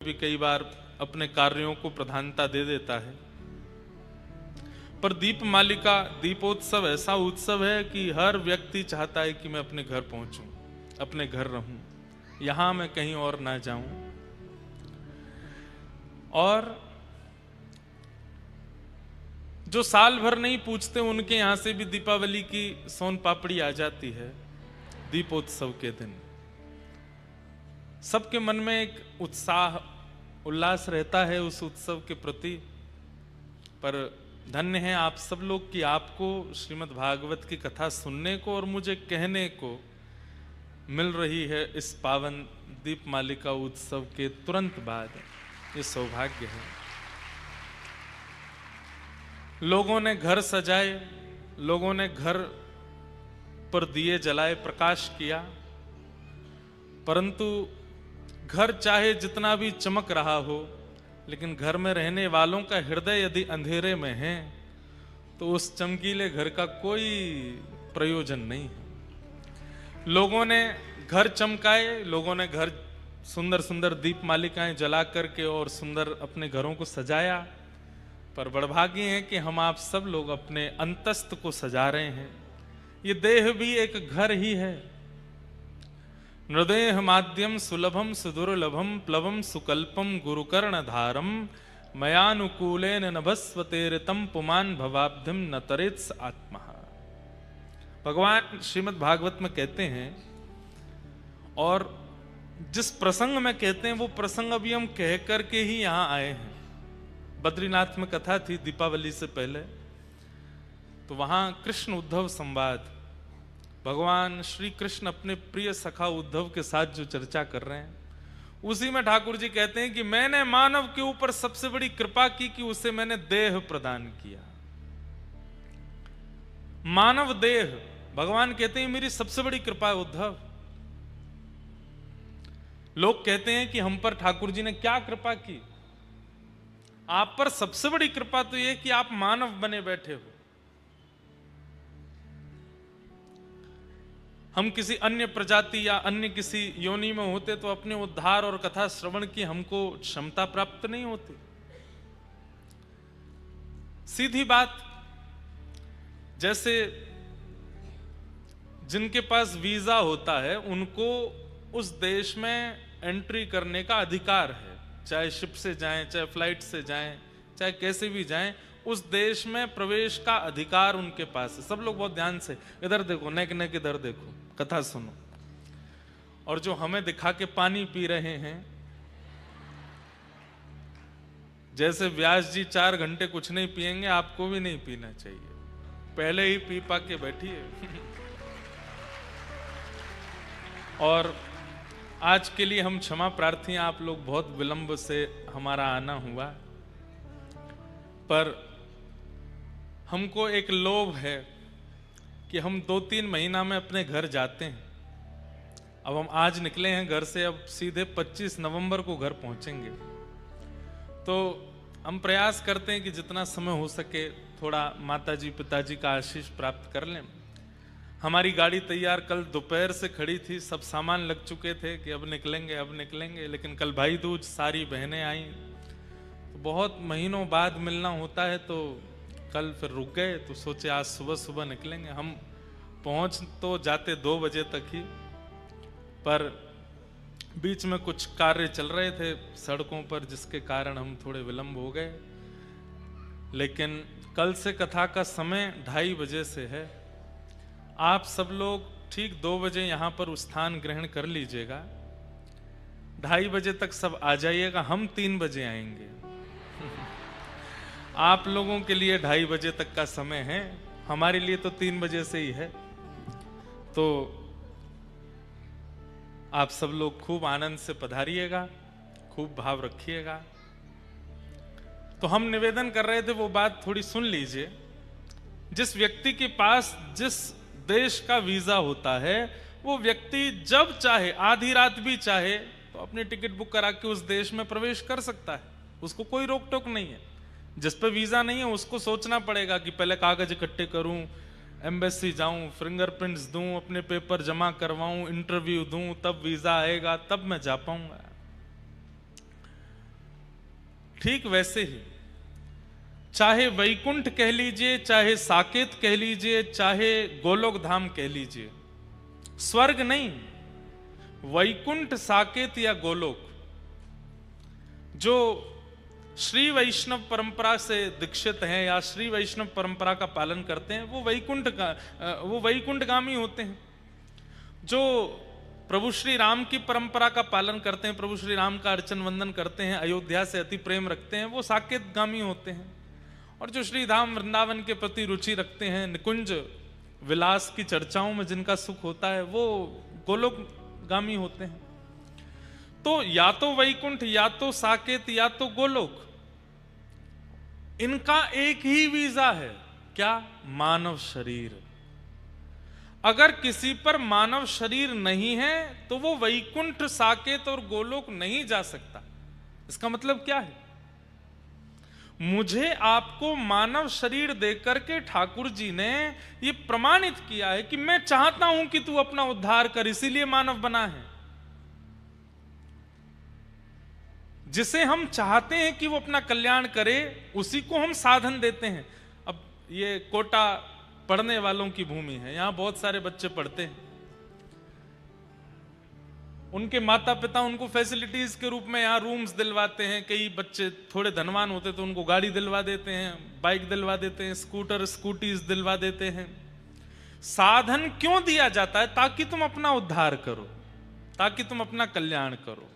भी कई बार अपने कार्यों को प्रधानता दे देता है, पर दीपमालिका दीपोत्सव ऐसा उत्सव है कि हर व्यक्ति चाहता है कि मैं अपने घर पहुंचूं, अपने घर रहूं, यहां मैं कहीं और ना जाऊं। और जो साल भर नहीं पूछते उनके यहां से भी दीपावली की सोन पापड़ी आ जाती है दीपोत्सव के दिन। सबके मन में एक उत्साह उल्लास रहता है उस उत्सव के प्रति। पर धन्य है आप सब लोग कि आपको श्रीमद् भागवत की कथा सुनने को और मुझे कहने को मिल रही है इस पावन दीपमालिका उत्सव के तुरंत बाद। ये सौभाग्य है। लोगों ने घर सजाए, लोगों ने घर पर दिए जलाए, प्रकाश किया, परंतु घर चाहे जितना भी चमक रहा हो, लेकिन घर में रहने वालों का हृदय यदि अंधेरे में है तो उस चमकीले घर का कोई प्रयोजन नहीं है। लोगों ने घर चमकाए, लोगों ने घर सुंदर सुंदर दीपमालिकाएं जला करके और सुंदर अपने घरों को सजाया, पर बड़भागी है कि हम आप सब लोग अपने अंतस्त को सजा रहे हैं। ये देह भी एक घर ही है। नृदेह माध्यम सुलभम सुदुर्लभम प्लवम सुकल्पम गुरुकर्ण धारम मयानुकूलेन नभस्वतेरितम पुमान भवाब्धिम न तरेत्स आत्मा। भगवान श्रीमद् भागवत में कहते हैं, और जिस प्रसंग में कहते हैं वो प्रसंग अभी हम कह करके ही यहां आए हैं। बद्रीनाथ में कथा थी दीपावली से पहले, तो वहां कृष्ण उद्धव संवाद, भगवान श्री कृष्ण अपने प्रिय सखा उद्धव के साथ जो चर्चा कर रहे हैं, उसी में ठाकुर जी कहते हैं कि मैंने मानव के ऊपर सबसे बड़ी कृपा की कि उसे मैंने देह प्रदान किया। मानव देह, भगवान कहते हैं मेरी सबसे बड़ी कृपा है उद्धव। लोग कहते हैं कि हम पर ठाकुर जी ने क्या कृपा की। आप पर सबसे बड़ी कृपा तो यह कि आप मानव बने बैठे हो। हम किसी अन्य प्रजाति या अन्य किसी योनि में होते तो अपने उद्धार और कथा श्रवण की हमको क्षमता प्राप्त नहीं होती। सीधी बात, जैसे जिनके पास वीजा होता है उनको उस देश में एंट्री करने का अधिकार है, चाहे शिप से जाएं, चाहे फ्लाइट से जाएं, चाहे कैसे भी जाएं, उस देश में प्रवेश का अधिकार उनके पास है। सब लोग बहुत ध्यान से इधर देखो, नेक नेक इधर देखो, कथा सुनो। और जो हमें दिखा के पानी पी रहे हैं, जैसे व्यास जी 4 घंटे कुछ नहीं पिएंगे, आपको भी नहीं पीना चाहिए, पहले ही पी पा के बैठिए। और आज के लिए हम क्षमा प्रार्थी, आप लोग बहुत विलंब से हमारा आना हुआ, पर हमको एक लोभ है कि हम 2-3 महीना में अपने घर जाते हैं। अब हम आज निकले हैं घर से, अब सीधे 25 नवंबर को घर पहुंचेंगे। तो हम प्रयास करते हैं कि जितना समय हो सके थोड़ा माताजी पिताजी का आशीष प्राप्त कर लें। हमारी गाड़ी तैयार कल दोपहर से खड़ी थी, सब सामान लग चुके थे कि अब निकलेंगे अब निकलेंगे, लेकिन कल भाई दूज, सारी बहनें आई, तो बहुत महीनों बाद मिलना होता है, तो कल फिर रुक गए। तो सोचे आज सुबह सुबह निकलेंगे। हम पहुंच तो जाते 2 बजे तक ही, पर बीच में कुछ कार्य चल रहे थे सड़कों पर, जिसके कारण हम थोड़े विलंब हो गए। लेकिन कल से कथा का समय 2:30 बजे से है। आप सब लोग ठीक 2 बजे यहां पर स्थान ग्रहण कर लीजिएगा, 2:30 बजे तक सब आ जाइएगा। हम 3 बजे आएंगे। आप लोगों के लिए 2:30 बजे तक का समय है, हमारे लिए तो 3 बजे से ही है। तो आप सब लोग खूब आनंद से पधारिएगा, खूब भाव रखिएगा। तो हम निवेदन कर रहे थे, वो बात थोड़ी सुन लीजिए। जिस व्यक्ति के पास जिस देश का वीजा होता है, वो व्यक्ति जब चाहे, आधी रात भी चाहे, तो अपनी टिकट बुक करा के उस देश में प्रवेश कर सकता है। उसको कोई रोक टोक नहीं है। जिस पे वीजा नहीं है उसको सोचना पड़ेगा कि पहले कागज इकट्ठे करूं, एम्बेसी जाऊं, फिंगरप्रिंट्स दूं, अपने पेपर जमा करवाऊं, इंटरव्यू दूं, तब वीजा आएगा, तब मैं जा पाऊंगा। ठीक वैसे ही चाहे वैकुंठ कह लीजिए, चाहे साकेत कह लीजिए, चाहे गोलोक धाम कह लीजिए, स्वर्ग नहीं, वैकुंठ, साकेत या गोलोक, जो श्री वैष्णव परंपरा से दीक्षित हैं या श्री वैष्णव परंपरा का पालन करते हैं, वो वैकुंठगामी होते हैं। जो प्रभु श्री राम की परंपरा का पालन करते हैं, प्रभु श्री राम का अर्चन वंदन करते हैं, अयोध्या से अति प्रेम रखते हैं, वो साकेतगामी होते हैं। और जो श्री धाम वृंदावन के प्रति रुचि रखते हैं, निकुंज विलास की चर्चाओं में जिनका सुख होता है, वो गोलोकगामी होते हैं। तो या तो वैकुंठ, या तो साकेत, या तो गोलोक, इनका एक ही वीजा है, क्या? मानव शरीर। अगर किसी पर मानव शरीर नहीं है तो वो वैकुंठ, साकेत और गोलोक नहीं जा सकता। इसका मतलब क्या है? मुझे आपको मानव शरीर देकर के ठाकुर जी ने ये प्रमाणित किया है कि मैं चाहता हूं कि तू अपना उद्धार कर, इसीलिए मानव बना है। जिसे हम चाहते हैं कि वो अपना कल्याण करे, उसी को हम साधन देते हैं। अब ये कोटा पढ़ने वालों की भूमि है, यहां बहुत सारे बच्चे पढ़ते हैं, उनके माता पिता उनको फैसिलिटीज के रूप में यहाँ रूम्स दिलवाते हैं। कई बच्चे थोड़े धनवान होते तो उनको गाड़ी दिलवा देते हैं, बाइक दिलवा देते हैं, स्कूटर स्कूटीज दिलवा देते हैं। साधन क्यों दिया जाता है? ताकि तुम अपना उद्धार करो, ताकि तुम अपना कल्याण करो।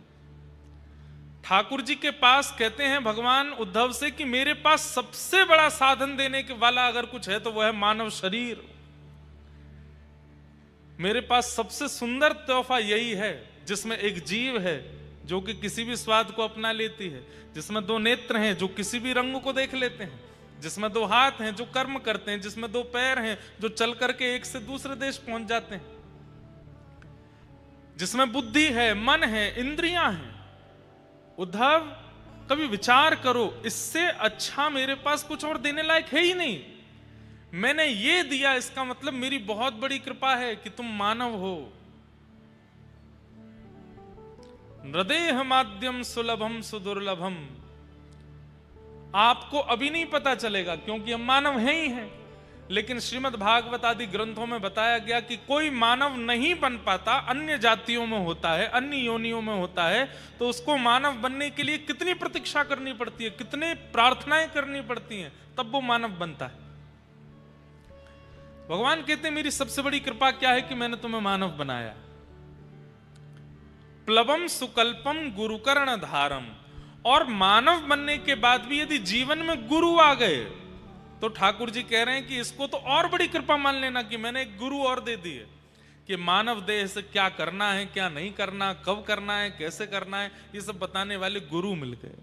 ठाकुर जी के पास कहते हैं भगवान उद्धव से कि मेरे पास सबसे बड़ा साधन देने के वाला अगर कुछ है तो वह है मानव शरीर। मेरे पास सबसे सुंदर तोहफा यही है, जिसमें एक जीव है जो कि किसी भी स्वाद को अपना लेती है, जिसमें दो नेत्र हैं जो किसी भी रंग को देख लेते हैं, जिसमें दो हाथ हैं जो कर्म करते हैं, जिसमें दो पैर हैं जो चल करके एक से दूसरे देश पहुंच जाते हैं, जिसमें बुद्धि है, मन है, इंद्रियां हैं। उद्धव, कभी विचार करो, इससे अच्छा मेरे पास कुछ और देने लायक है ही नहीं। मैंने ये दिया, इसका मतलब मेरी बहुत बड़ी कृपा है कि तुम मानव हो। नृदेह माध्यम सुलभम सुदुर्लभम। आपको अभी नहीं पता चलेगा क्योंकि हम मानव हैं ही हैं, लेकिन श्रीमद् भागवत आदि ग्रंथों में बताया गया कि कोई मानव नहीं बन पाता, अन्य जातियों में होता है, अन्य योनियों में होता है, तो उसको मानव बनने के लिए कितनी प्रतीक्षा करनी पड़ती है, कितने प्रार्थनाएं करनी पड़ती हैं, तब वो मानव बनता है। भगवान कहते हैं मेरी सबसे बड़ी कृपा क्या है कि मैंने तुम्हें मानव बनाया। प्लवम सुकल्पम गुरुकर्ण धारम। और मानव बनने के बाद भी यदि जीवन में गुरु आ गए तो ठाकुर जी कह रहे हैं कि इसको तो और बड़ी कृपा मान लेना कि मैंने एक गुरु और दे दी है, कि मानव देह से क्या करना है, क्या नहीं करना, कब करना है, कैसे करना है, ये सब बताने वाले गुरु मिल गए।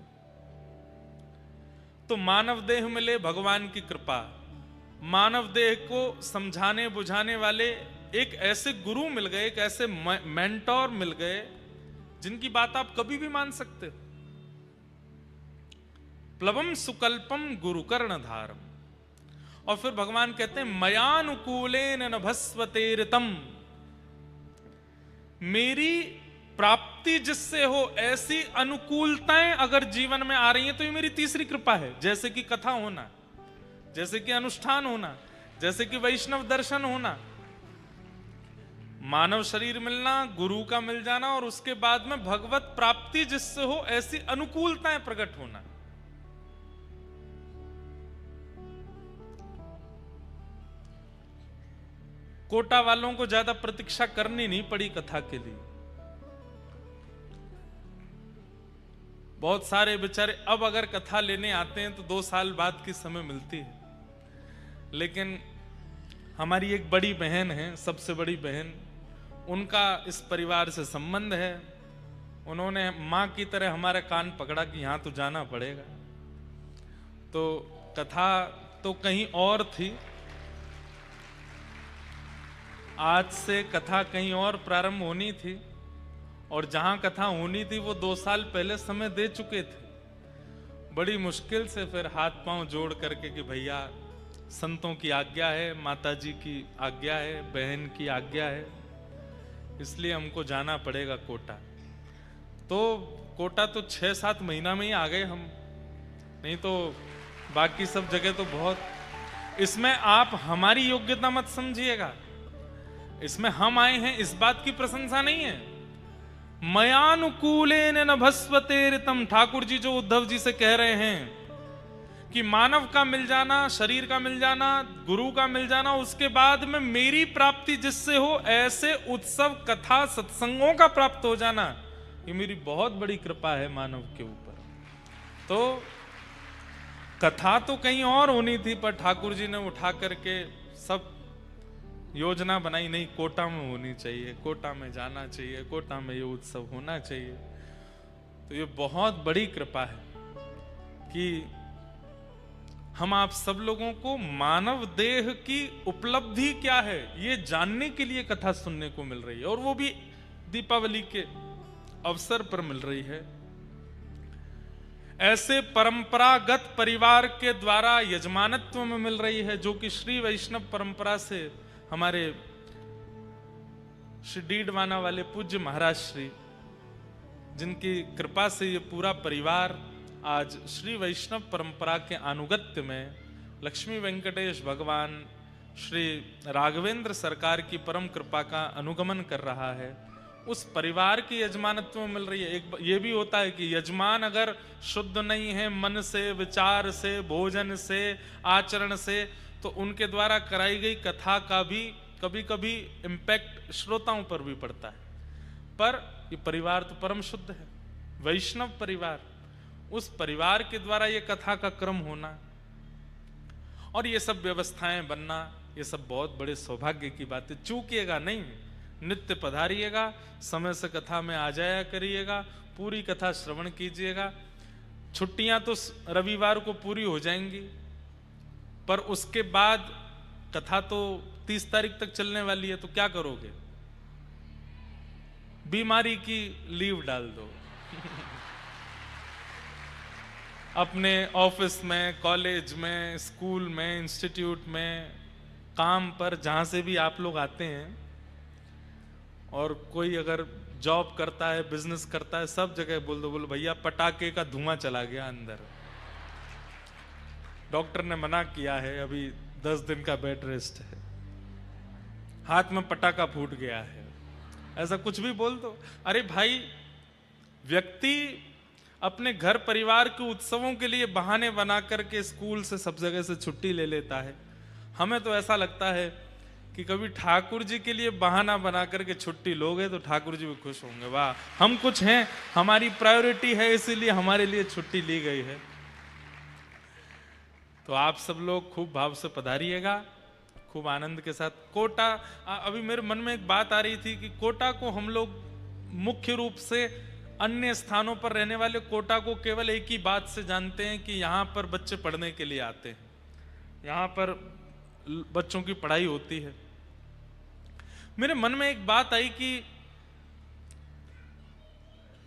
तो मानव देह मिले, भगवान की कृपा। मानव देह को समझाने बुझाने वाले एक ऐसे गुरु मिल गए, एक ऐसे मेंटोर मिल गए जिनकी बात आप कभी भी मान सकते हो। प्लवम सुकल्पम गुरुकर्ण धारम। और फिर भगवान कहते हैं मयानुकूलेन नभस्वतेरितम। मेरी प्राप्ति जिससे हो ऐसी अनुकूलताएं अगर जीवन में आ रही हैं तो ये मेरी तीसरी कृपा है। जैसे कि कथा होना, जैसे कि अनुष्ठान होना, जैसे कि वैष्णव दर्शन होना, मानव शरीर मिलना, गुरु का मिल जाना, और उसके बाद में भगवत प्राप्ति जिससे हो ऐसी अनुकूलताएं प्रकट होना। कोटा वालों को ज्यादा प्रतीक्षा करनी नहीं पड़ी कथा के लिए। बहुत सारे बेचारे अब अगर कथा लेने आते हैं तो 2 साल बाद की समय मिलती है, लेकिन हमारी एक बड़ी बहन है, सबसे बड़ी बहन, उनका इस परिवार से संबंध है। उन्होंने मां की तरह हमारा कान पकड़ा कि यहां तो जाना पड़ेगा। तो कथा तो कहीं और थी, आज से कथा कहीं और प्रारंभ होनी थी, और जहां कथा होनी थी वो 2 साल पहले समय दे चुके थे। बड़ी मुश्किल से फिर हाथ पांव जोड़ करके कि भैया संतों की आज्ञा है, माताजी की आज्ञा है, बहन की आज्ञा है, इसलिए हमको जाना पड़ेगा कोटा। तो कोटा तो 6-7 महीना में ही आ गए हम। नहीं तो बाकी सब जगह तो बहुत। इसमें आप हमारी योग्यता मत समझिएगा, इसमें हम आए हैं इस बात की प्रशंसा नहीं है। मयानुकूलेन न भस्वते ऋतम, ठाकुर जी जो उद्धव जी से कह रहे हैं कि मानव का मिल जाना, शरीर का मिल जाना, गुरु का मिल जाना, उसके बाद में मेरी प्राप्ति जिससे हो, ऐसे उत्सव कथा सत्संगों का प्राप्त हो जाना, ये मेरी बहुत बड़ी कृपा है मानव के ऊपर। तो कथा तो कहीं और होनी थी, पर ठाकुर जी ने उठा करके सब योजना बनाई, नहीं कोटा में होनी चाहिए, कोटा में जाना चाहिए, कोटा में ये उत्सव होना चाहिए। तो ये बहुत बड़ी कृपा है कि हम आप सब लोगों को मानव देह की उपलब्धि क्या है ये जानने के लिए कथा सुनने को मिल रही है, और वो भी दीपावली के अवसर पर मिल रही है। ऐसे परंपरागत परिवार के द्वारा यजमानत्व में मिल रही है, जो कि श्री वैष्णव परंपरा से हमारे श्री डीडवाना वाले पूज्य महाराज श्री, जिनकी कृपा से ये पूरा परिवार आज श्री वैष्णव परंपरा के अनुगत्य में लक्ष्मी वेंकटेश भगवान श्री राघवेंद्र सरकार की परम कृपा का अनुगमन कर रहा है, उस परिवार की यजमानत्व में मिल रही है। एक ये भी होता है कि यजमान अगर शुद्ध नहीं है मन से, विचार से, भोजन से, आचरण से, तो उनके द्वारा कराई गई कथा का भी कभी कभी इम्पैक्ट श्रोताओं पर भी पड़ता है। पर ये परिवार तो परम शुद्ध है, वैष्णव परिवार, उस परिवार के द्वारा ये कथा का क्रम होना और ये सब व्यवस्थाएं बनना, ये सब बहुत बड़े सौभाग्य की बात है। चूकिएगा नहीं, नित्य पधारिएगा, समय से कथा में आ जाया करिएगा, पूरी कथा श्रवण कीजिएगा। छुट्टियां तो रविवार को पूरी हो जाएंगी, पर उसके बाद कथा तो 30 तारीख तक चलने वाली है, तो क्या करोगे? बीमारी की लीव डाल दो अपने ऑफिस में, कॉलेज में, स्कूल में, इंस्टीट्यूट में, काम पर, जहां से भी आप लोग आते हैं, और कोई अगर जॉब करता है, बिजनेस करता है, सब जगह बोल दो, बोलो भैया पटाखे का धुआं चला गया अंदर, डॉक्टर ने मना किया है, अभी 10 दिन का बेड रेस्ट है, हाथ में पटाखा फूट गया है, ऐसा कुछ भी बोल दो। अरे भाई, व्यक्ति अपने घर परिवार के उत्सवों के लिए बहाने बना करके स्कूल से, सब जगह से छुट्टी ले लेता है। हमें तो ऐसा लगता है कि कभी ठाकुर जी के लिए बहाना बना करके छुट्टी लोगे तो ठाकुर जी भी खुश होंगे, वाह हम कुछ हैं, हमारी प्रायोरिटी है, इसीलिए हमारे लिए छुट्टी ली गई है। तो आप सब लोग खूब भाव से पधारिएगा, खूब आनंद के साथ। कोटा, अभी मेरे मन में एक बात आ रही थी कि कोटा को हम लोग मुख्य रूप से अन्य स्थानों पर रहने वाले कोटा को केवल एक ही बात से जानते हैं कि यहाँ पर बच्चे पढ़ने के लिए आते हैं, यहाँ पर बच्चों की पढ़ाई होती है। मेरे मन में एक बात आई कि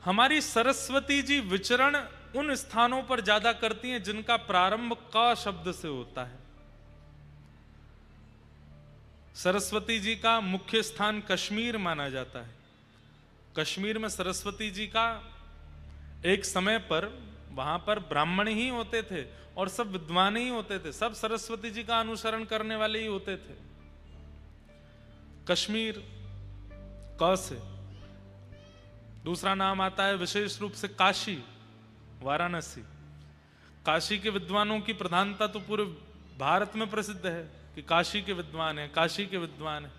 हमारी सरस्वती जी विचरण उन स्थानों पर ज्यादा करती हैं जिनका प्रारंभ का शब्द से होता है। सरस्वती जी का मुख्य स्थान कश्मीर माना जाता है। कश्मीर में सरस्वती जी का एक समय पर, वहां पर ब्राह्मण ही होते थे और सब विद्वान ही होते थे, सब सरस्वती जी का अनुसरण करने वाले ही होते थे। कश्मीर क से दूसरा नाम आता है विशेष रूप से काशी, वाराणसी। काशी के विद्वानों की प्रधानता तो पूरे भारत में प्रसिद्ध है कि काशी के विद्वान हैं, काशी के विद्वान हैं।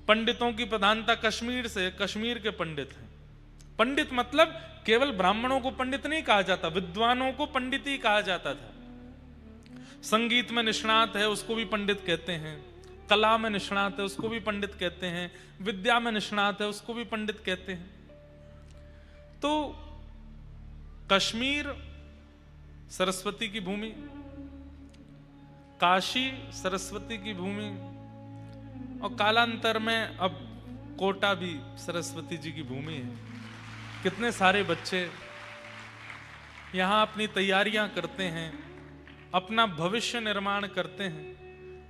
पंडितों की प्रधानता कश्मीर से, कश्मीर के पंडित हैं। पंडित मतलब केवल ब्राह्मणों को पंडित नहीं कहा जाता, विद्वानों को पंडित ही कहा जाता था। संगीत में निष्णात है उसको भी पंडित कहते हैं, कला में निष्णात है उसको भी पंडित कहते हैं, विद्या में निष्णात है उसको भी पंडित कहते हैं। तो कश्मीर सरस्वती की भूमि, काशी सरस्वती की भूमि, और कालांतर में अब कोटा भी सरस्वती जी की भूमि है। कितने सारे बच्चे यहाँ अपनी तैयारियां करते हैं, अपना भविष्य निर्माण करते हैं।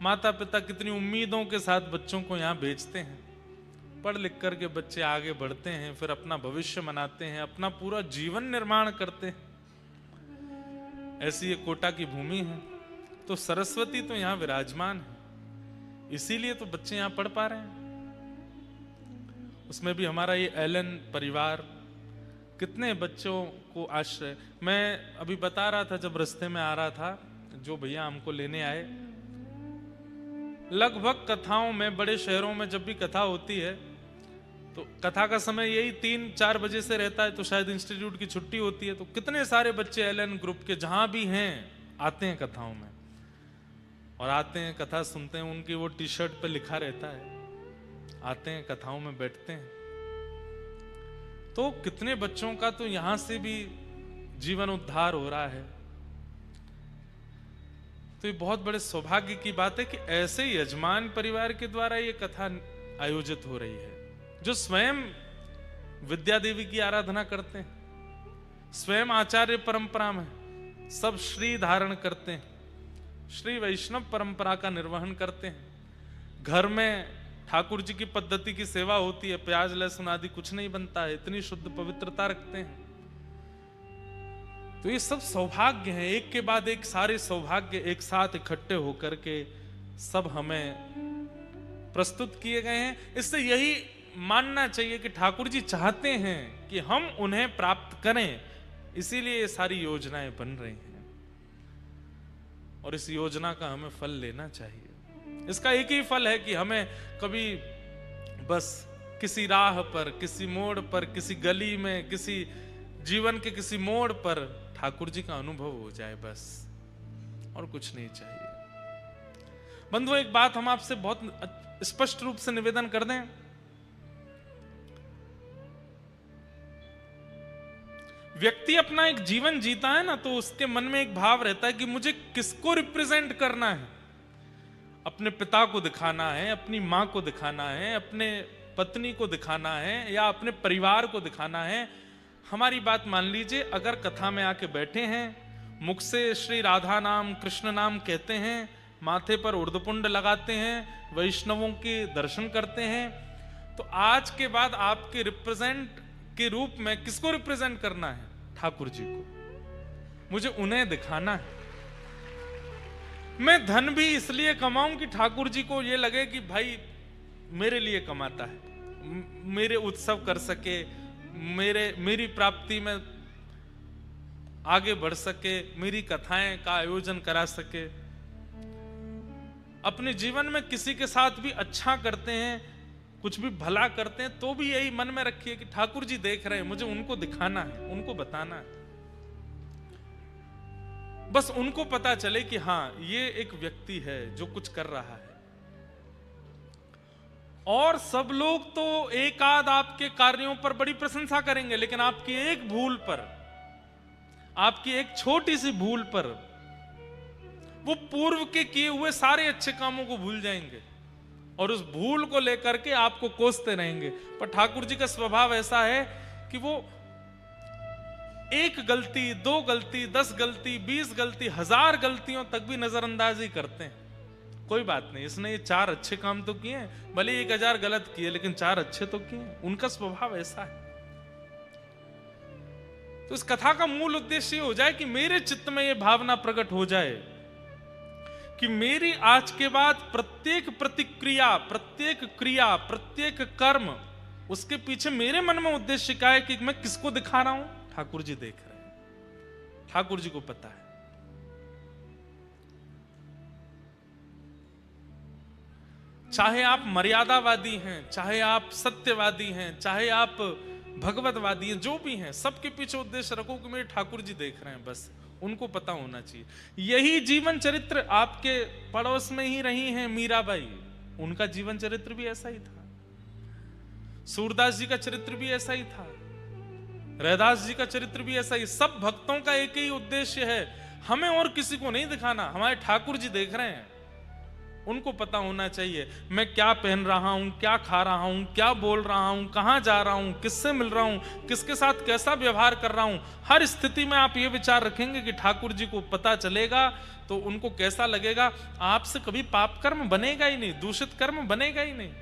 माता पिता कितनी उम्मीदों के साथ बच्चों को यहाँ भेजते हैं, पढ़ लिख करके बच्चे आगे बढ़ते हैं, फिर अपना भविष्य बनाते हैं, अपना पूरा जीवन निर्माण करते हैं। ऐसी ये कोटा की भूमि है, तो सरस्वती तो यहाँ विराजमान है, इसीलिए तो बच्चे यहाँ पढ़ पा रहे हैं। उसमें भी हमारा ये एलन परिवार कितने बच्चों को आश्रय। मैं अभी बता रहा था जब रास्ते में आ रहा था, जो भैया हमको लेने आए, लगभग कथाओं में, बड़े शहरों में जब भी कथा होती है तो कथा का समय यही 3-4 बजे से रहता है, तो शायद इंस्टीट्यूट की छुट्टी होती है, तो कितने सारे बच्चे एलन ग्रुप के जहां भी हैं आते हैं कथाओं में, और आते हैं कथा सुनते हैं। उनकी वो टी शर्ट पे लिखा रहता है, आते हैं कथाओं में बैठते हैं। तो कितने बच्चों का तो यहां से भी जीवन उद्धार हो रहा है। तो ये बहुत बड़े सौभाग्य की बात है कि ऐसे यजमान परिवार के द्वारा ये कथा आयोजित हो रही है, जो स्वयं विद्या देवी की आराधना करते हैं, स्वयं आचार्य परंपरा में सब श्री धारण करते हैं, श्री वैष्णव परंपरा का निर्वहन करते हैं। घर में ठाकुर जी की पद्धति की सेवा होती है, प्याज लहसुन आदि कुछ नहीं बनता है, इतनी शुद्ध पवित्रता रखते हैं। तो ये सब सौभाग्य हैं, एक के बाद एक सारे सौभाग्य एक साथ इकट्ठे होकर के सब हमें प्रस्तुत किए गए हैं। इससे यही मानना चाहिए कि ठाकुर जी चाहते हैं कि हम उन्हें प्राप्त करें, इसीलिए ये सारी योजनाएं बन रही हैं, और इस योजना का हमें फल लेना चाहिए। इसका एक ही फल है कि हमें कभी बस किसी राह पर, किसी मोड़ पर, किसी गली में, किसी जीवन के किसी मोड़ पर ठाकुर जी का अनुभव हो जाए, बस, और कुछ नहीं चाहिए। बंधु, एक बात हम आपसे बहुत स्पष्ट रूप से निवेदन कर दें, व्यक्ति अपना एक जीवन जीता है ना, तो उसके मन में एक भाव रहता है कि मुझे किसको रिप्रेजेंट करना है। अपने पिता को दिखाना है, अपनी मां को दिखाना है, अपने पत्नी को दिखाना है, या अपने परिवार को दिखाना है। हमारी बात मान लीजिए, अगर कथा में आके बैठे हैं, मुख से श्री राधा नाम कृष्ण नाम कहते हैं, माथे पर उर्दपुंड लगाते हैं, वैष्णवों के दर्शन करते हैं, तो आज के बाद आपके रिप्रेजेंट के रूप में किसको रिप्रेजेंट करना है? ठाकुर जी को। मुझे उन्हें दिखाना है। मैं धन भी इसलिए कमाऊं कि ठाकुर जी को ये लगे कि भाई मेरे लिए कमाता है, मेरे उत्सव कर सके, मेरी प्राप्ति में आगे बढ़ सके, मेरी कथाएं का आयोजन करा सके। अपने जीवन में किसी के साथ भी अच्छा करते हैं, कुछ भी भला करते हैं, तो भी यही मन में रखिए कि ठाकुर जी देख रहे हैं, मुझे उनको दिखाना है, उनको बताना है। बस उनको पता चले कि हाँ, ये एक व्यक्ति है जो कुछ कर रहा है। और सब लोग तो एक आध आपके कार्यों पर बड़ी प्रशंसा करेंगे, लेकिन आपकी एक भूल पर, आपकी एक छोटी सी भूल पर वो पूर्व के किए हुए सारे अच्छे कामों को भूल जाएंगे और उस भूल को लेकर के आपको कोसते रहेंगे। पर ठाकुर जी का स्वभाव ऐसा है कि वो एक गलती, 2 गलती, 10 गलती, 20 गलती, 1000 गलतियों तक भी नजरअंदाजी करते हैं। कोई बात नहीं, इसने ये 4 अच्छे काम तो किए, भले 1000 गलत किए, लेकिन 4 अच्छे तो किए। उनका स्वभाव ऐसा है। तो इस कथा का मूल उद्देश्य ये हो जाए कि मेरे चित्त में ये भावना प्रकट हो जाए कि मेरी आज के बाद प्रत्येक प्रतिक्रिया, प्रत्येक क्रिया, प्रत्येक कर्म, उसके पीछे मेरे मन में उद्देश्य क्या है कि मैं किसको दिखा रहा हूं? ठाकुर जी देख रहे हैं, ठाकुर जी को पता है। चाहे आप मर्यादावादी हैं, चाहे आप सत्यवादी हैं, चाहे आप भगवतवादी हैं, जो भी हैं, सबके पीछे उद्देश्य रखो कि मेरे ठाकुर जी देख रहे हैं, बस उनको पता होना चाहिए। यही जीवन चरित्र आपके पड़ोस में ही रही हैं मीराबाई, उनका जीवन चरित्र भी ऐसा ही था। सूरदास जी का चरित्र भी ऐसा ही था, रैदास जी का चरित्र भी ऐसा ही। सब भक्तों का एक ही उद्देश्य है, हमें और किसी को नहीं दिखाना, हमारे ठाकुर जी देख रहे हैं, उनको पता होना चाहिए मैं क्या पहन रहा हूं, क्या खा रहा हूं, क्या बोल रहा हूं, कहां जा रहा हूं, किससे मिल रहा हूं, किसके साथ कैसा व्यवहार कर रहा हूं। हर स्थिति में आप ये विचार रखेंगे कि ठाकुर जी को पता चलेगा तो उनको कैसा लगेगा। आपसे कभी पाप कर्म बनेगा ही नहीं, दूषित कर्म बनेगा ही नहीं।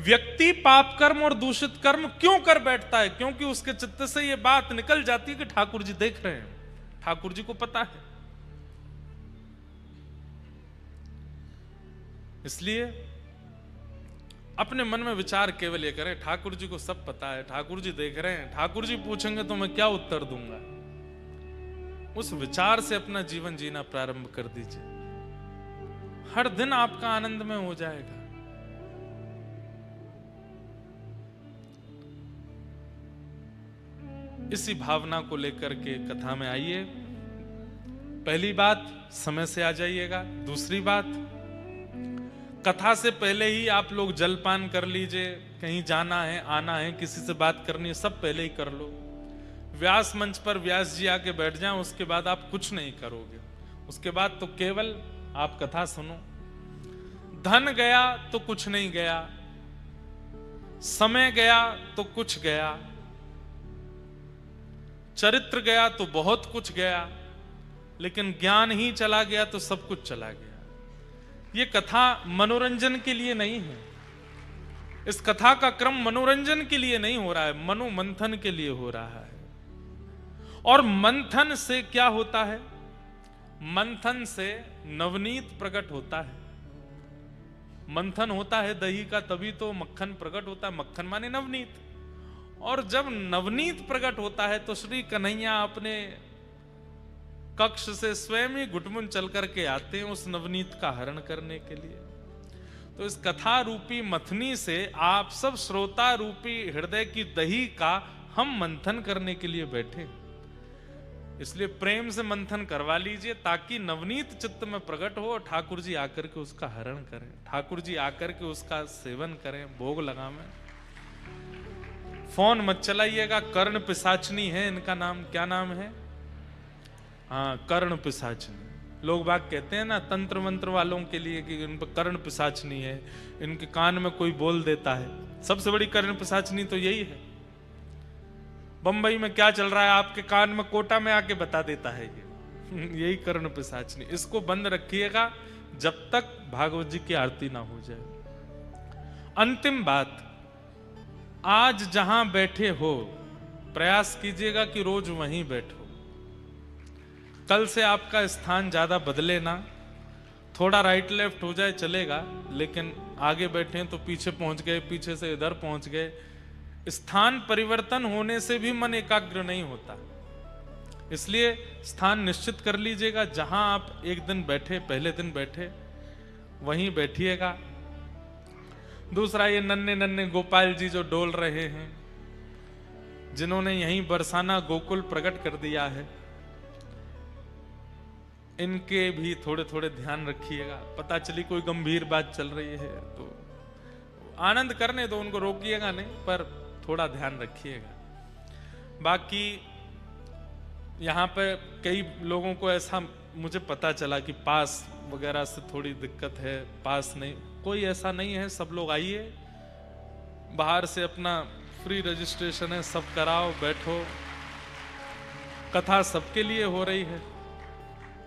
व्यक्ति पाप कर्म और दूषित कर्म क्यों कर बैठता है? क्योंकि उसके चित्त से यह बात निकल जाती है कि ठाकुर जी देख रहे हैं। ठाकुर जी को पता है। इसलिए अपने मन में विचार केवल ये करें, ठाकुर जी को सब पता है, ठाकुर जी देख रहे हैं, ठाकुर जी पूछेंगे तो मैं क्या उत्तर दूंगा। उस विचार से अपना जीवन जीना प्रारंभ कर दीजिए, हर दिन आपका आनंद में हो जाएगा। इसी भावना को लेकर के कथा में आइए। पहली बात, समय से आ जाइएगा। दूसरी बात, कथा से पहले ही आप लोग जलपान कर लीजिए। कहीं जाना है, आना है, किसी से बात करनी है, सब पहले ही कर लो। व्यास मंच पर व्यास जी आके बैठ जाएं, उसके बाद आप कुछ नहीं करोगे। उसके बाद तो केवल आप कथा सुनो। धन गया तो कुछ नहीं गया, समय गया तो कुछ गया, चरित्र गया तो बहुत कुछ गया, लेकिन ज्ञान ही चला गया तो सब कुछ चला गया। ये कथा मनोरंजन के लिए नहीं है। इस कथा का क्रम मनोरंजन के लिए नहीं हो रहा है, मनोमंथन के लिए हो रहा है। और मंथन से क्या होता है? मंथन से नवनीत प्रकट होता है। मंथन होता है दही का, तभी तो मक्खन प्रकट होता है। मक्खन माने नवनीत। और जब नवनीत प्रकट होता है तो श्री कन्हैया अपने कक्ष से स्वयं ही घुटमुन चल करके आते हैं उस नवनीत का हरण करने के लिए। तो इस कथा रूपी मथनी से आप सब श्रोता रूपी हृदय की दही का हम मंथन करने के लिए बैठे। इसलिए प्रेम से मंथन करवा लीजिए ताकि नवनीत चित्त में प्रकट हो और ठाकुर जी आकर के उसका हरण करें, ठाकुर जी आकर के उसका सेवन करें, भोग लगावें। फोन मत चलाइएगा। कर्ण पिशाचनी है इनका नाम। क्या नाम है? हाँ, कर्ण पिशाचनी। लोग बाग कहते हैं ना तंत्र मंत्र वालों के लिए कि इन पर कर्ण पिशाचनी है, इनके कान में कोई बोल देता है। सबसे बड़ी कर्ण पिशाचनी तो यही है। बंबई में क्या चल रहा है आपके कान में कोटा में आके बता देता है ये यही कर्ण पिशाचनी। इसको बंद रखिएगा जब तक भागवत जी की आरती ना हो जाए। अंतिम बात, आज जहां बैठे हो प्रयास कीजिएगा कि रोज वहीं बैठो। कल से आपका स्थान ज्यादा बदले ना, थोड़ा राइट लेफ्ट हो जाए चलेगा, लेकिन आगे बैठे तो पीछे पहुंच गए, पीछे से इधर पहुंच गए। स्थान परिवर्तन होने से भी मन एकाग्र नहीं होता। इसलिए स्थान निश्चित कर लीजिएगा। जहां आप एक दिन बैठे, पहले दिन बैठे, वहीं बैठिएगा। दूसरा, ये नन्हे नन्हे गोपाल जी जो डोल रहे हैं, जिन्होंने यहीं बरसाना गोकुल प्रकट कर दिया है, इनके भी थोड़े थोड़े ध्यान रखिएगा। पता चली कोई गंभीर बात चल रही है तो आनंद करने दो, उनको रोकिएगा नहीं, पर थोड़ा ध्यान रखिएगा। बाकी यहाँ पे कई लोगों को ऐसा मुझे पता चला कि पास वगैरह से थोड़ी दिक्कत है, पास नहीं, कोई ऐसा नहीं है। सब लोग आइए, बाहर से अपना फ्री रजिस्ट्रेशन है, सब कराओ, बैठो। कथा सबके लिए हो रही है।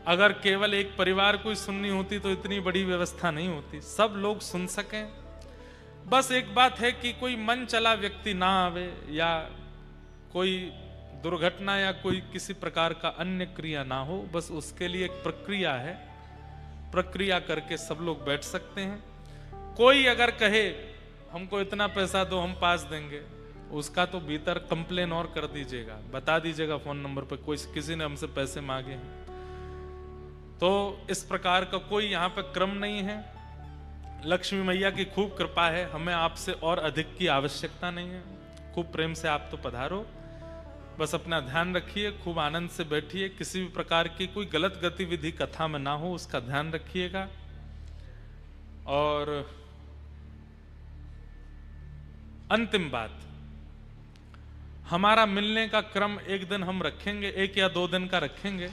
अगर केवल एक परिवार को ही सुननी होती तो इतनी बड़ी व्यवस्था नहीं होती, सब लोग सुन सकें। बस एक बात है कि कोई मन चला व्यक्ति ना आवे, या कोई दुर्घटना या कोई किसी प्रकार का अन्य क्रिया ना हो, बस उसके लिए एक प्रक्रिया है। प्रक्रिया करके सब लोग बैठ सकते हैं। कोई अगर कहे हमको इतना पैसा दो हम पास देंगे, उसका तो भीतर कंप्लेन और कर दीजिएगा, बता दीजिएगा फोन नंबर पर कोई किसी ने हमसे पैसे मांगे हैं। तो इस प्रकार का कोई यहाँ पे क्रम नहीं है। लक्ष्मी मैया की खूब कृपा है, हमें आपसे और अधिक की आवश्यकता नहीं है। खूब प्रेम से आप तो पधारो, बस अपना ध्यान रखिए, खूब आनंद से बैठिए। किसी भी प्रकार की कोई गलत गतिविधि कथा में ना हो, उसका ध्यान रखिएगा। और अंतिम बात, हमारा मिलने का क्रम एक दिन हम रखेंगे, 1 या 2 दिन का रखेंगे,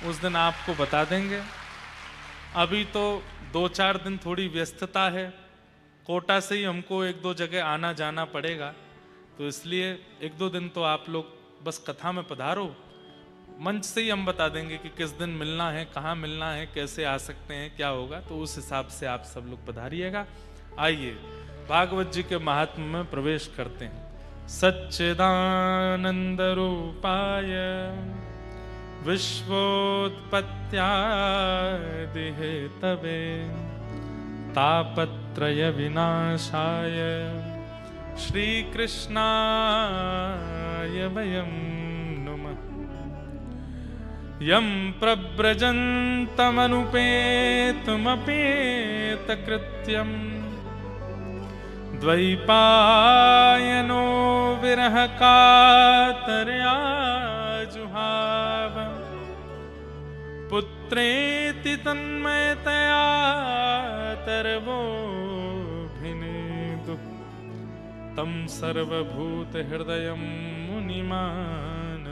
उस दिन आपको बता देंगे। अभी तो 2-4 दिन थोड़ी व्यस्तता है, कोटा से ही हमको 1-2 जगह आना जाना पड़ेगा, तो इसलिए 1-2 दिन तो आप लोग बस कथा में पधारो। मंच से ही हम बता देंगे कि किस दिन मिलना है, कहाँ मिलना है, कैसे आ सकते हैं, क्या होगा, तो उस हिसाब से आप सब लोग पधारिएगा। आइए भागवत जी के महात्म्य में प्रवेश करते हैं। सच्चिदानंद रूपाय विश्वोत्पत्त्यादिहेतवे तापत्रय विनाशाय श्रीकृष्णाय वयं नुमः। यं प्रव्रजन्तमनुपेतमपेतकृत्यं द्वैपायनो विरह कातर्या जुहाव पुत्रेति तन्मयतया तरवोऽभिनेदुः तं सर्वभूतहृदयं मुनिमानतोऽस्मि।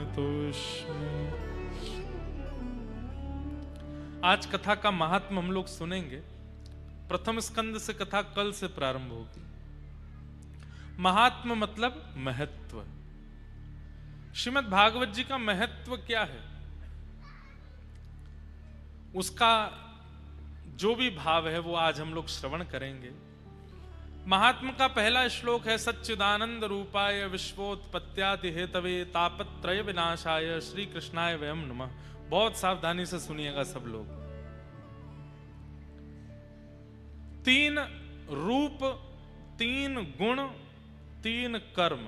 आज कथा का महात्म हम लोग सुनेंगे। प्रथम स्कंद से कथा कल से प्रारंभ होगी। महात्म मतलब महत्व। श्रीमद् भागवत जी का महत्व क्या है, उसका जो भी भाव है वो आज हम लोग श्रवण करेंगे। महात्म का पहला श्लोक है सच्चिदानंद रूपाय विश्वोत्पत्त्यादि हेतवे तापत्रय विनाशाय श्री कृष्णाय वयं नमः। बहुत सावधानी से सुनिएगा सब लोग। 3 रूप, 3 गुण, 3 कर्म,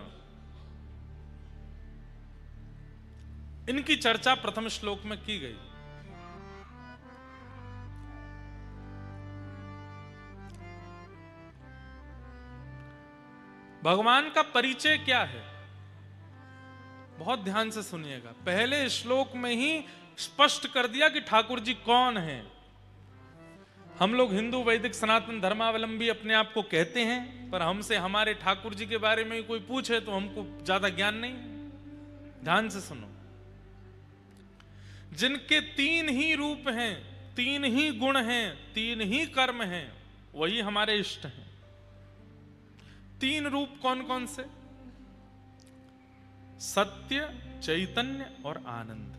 इनकी चर्चा प्रथम श्लोक में की गई। भगवान का परिचय क्या है, बहुत ध्यान से सुनिएगा। पहले श्लोक में ही स्पष्ट कर दिया कि ठाकुर जी कौन हैं। हम लोग हिंदू वैदिक सनातन धर्मावलंबी अपने आप को कहते हैं, पर हमसे हमारे ठाकुर जी के बारे में कोई पूछे तो हमको ज्यादा ज्ञान नहीं। ध्यान से सुनो। जिनके 3 ही रूप हैं, 3 ही गुण हैं, 3 ही कर्म हैं, वही हमारे इष्ट हैं। 3 रूप कौन कौन से? सत्य, चैतन्य और आनंद।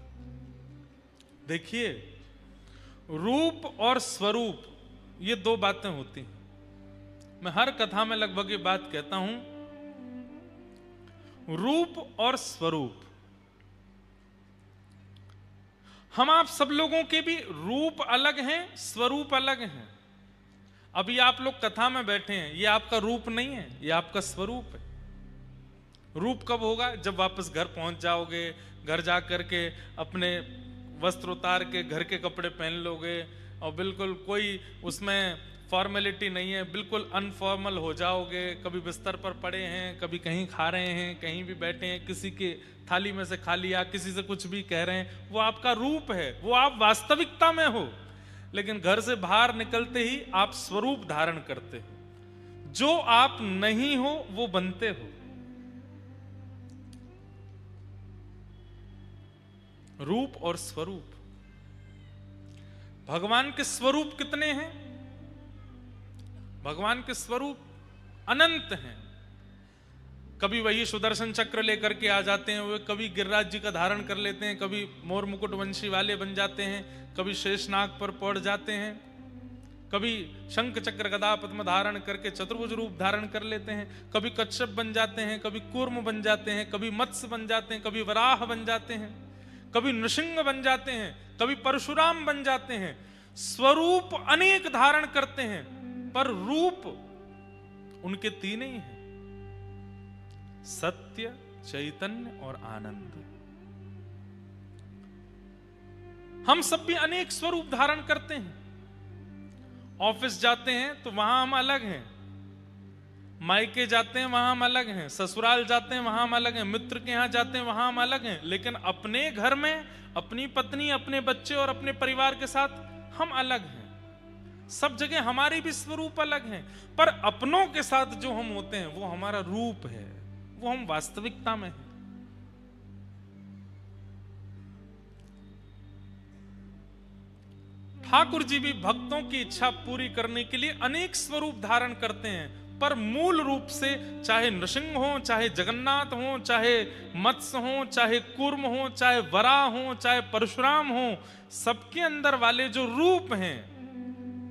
देखिए, रूप और स्वरूप ये 2 बातें होती हैं। मैं हर कथा में लगभग ये बात कहता हूं, रूप और स्वरूप। हम आप सब लोगों के भी रूप अलग हैं, स्वरूप अलग हैं। अभी आप लोग कथा में बैठे हैं, ये आपका रूप नहीं है, ये आपका स्वरूप है। रूप कब होगा? जब वापस घर पहुंच जाओगे, घर जा करके अपने वस्त्र उतार के घर के कपड़े पहन लोगे और बिल्कुल कोई उसमें फॉर्मेलिटी नहीं है, बिल्कुल अनफॉर्मल हो जाओगे। कभी बिस्तर पर पड़े हैं, कभी कहीं खा रहे हैं, कहीं भी बैठे हैं, किसी की थाली में से खा लिया, किसी से कुछ भी कह रहे हैं, वो आपका रूप है, वो आप वास्तविकता में हो। लेकिन घर से बाहर निकलते ही आप स्वरूप धारण करते हो। जो आप नहीं हो वो बनते हो। रूप और स्वरूप। भगवान के स्वरूप कितने हैं? भगवान के स्वरूप अनंत हैं। कभी वही सुदर्शन चक्र लेकर के आ जाते हैं, वे कभी गिरिराज जी का धारण कर लेते हैं, कभी मोर मुकुट वंशी वाले बन जाते हैं, कभी शेषनाग पर पड़ जाते हैं, कभी शंख चक्र गदा पद्म धारण करके चतुर्भुज रूप धारण कर लेते हैं, कभी कच्छप बन जाते हैं, कभी कूर्म बन जाते हैं, कभी मत्स्य बन जाते हैं, कभी वराह बन जाते हैं, कभी नृसिंह बन जाते हैं, कभी परशुराम बन जाते हैं। स्वरूप अनेक धारण करते हैं, पर रूप उनके 3 ही हैं, सत्य, चैतन्य और आनंद। हम सब भी अनेक स्वरूप धारण करते हैं। ऑफिस जाते हैं तो वहां हम अलग हैं, मायके जाते हैं वहां हम अलग हैं, ससुराल जाते हैं वहां हम अलग हैं, मित्र के यहां जाते हैं वहां हम अलग हैं। लेकिन अपने घर में अपनी पत्नी, अपने बच्चे और अपने परिवार के साथ हम अलग हैं। सब जगह हमारे भी स्वरूप अलग हैं, पर अपनों के साथ जो हम होते हैं वो हमारा रूप है, वो हम वास्तविकता में हैं। ठाकुर जी भी भक्तों की इच्छा पूरी करने के लिए अनेक स्वरूप धारण करते हैं, पर मूल रूप से चाहे नृसिंह हो, चाहे जगन्नाथ हो, चाहे मत्स्य हो, चाहे कूर्म हो, चाहे वराह हो, चाहे परशुराम हो, सबके अंदर वाले जो रूप हैं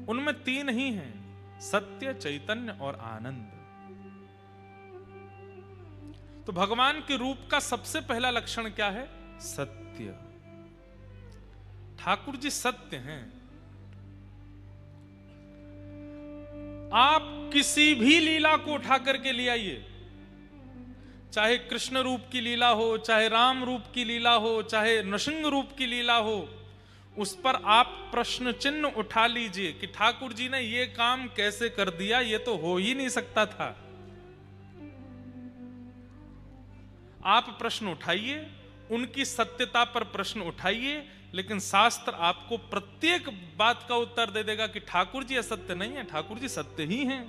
उनमें 3 ही हैं, सत्य, चैतन्य और आनंद। तो भगवान के रूप का सबसे पहला लक्षण क्या है? सत्य। ठाकुर जी सत्य हैं। आप किसी भी लीला को उठा करके ले आइए, चाहे कृष्ण रूप की लीला हो, चाहे राम रूप की लीला हो, चाहे नृसिंह रूप की लीला हो, उस पर आप प्रश्न चिन्ह उठा लीजिए कि ठाकुर जी ने यह काम कैसे कर दिया, यह तो हो ही नहीं सकता था। आप प्रश्न उठाइए, उनकी सत्यता पर प्रश्न उठाइए, लेकिन शास्त्र आपको प्रत्येक बात का उत्तर दे देगा कि ठाकुर जी असत्य नहीं है, ठाकुर जी सत्य ही हैं।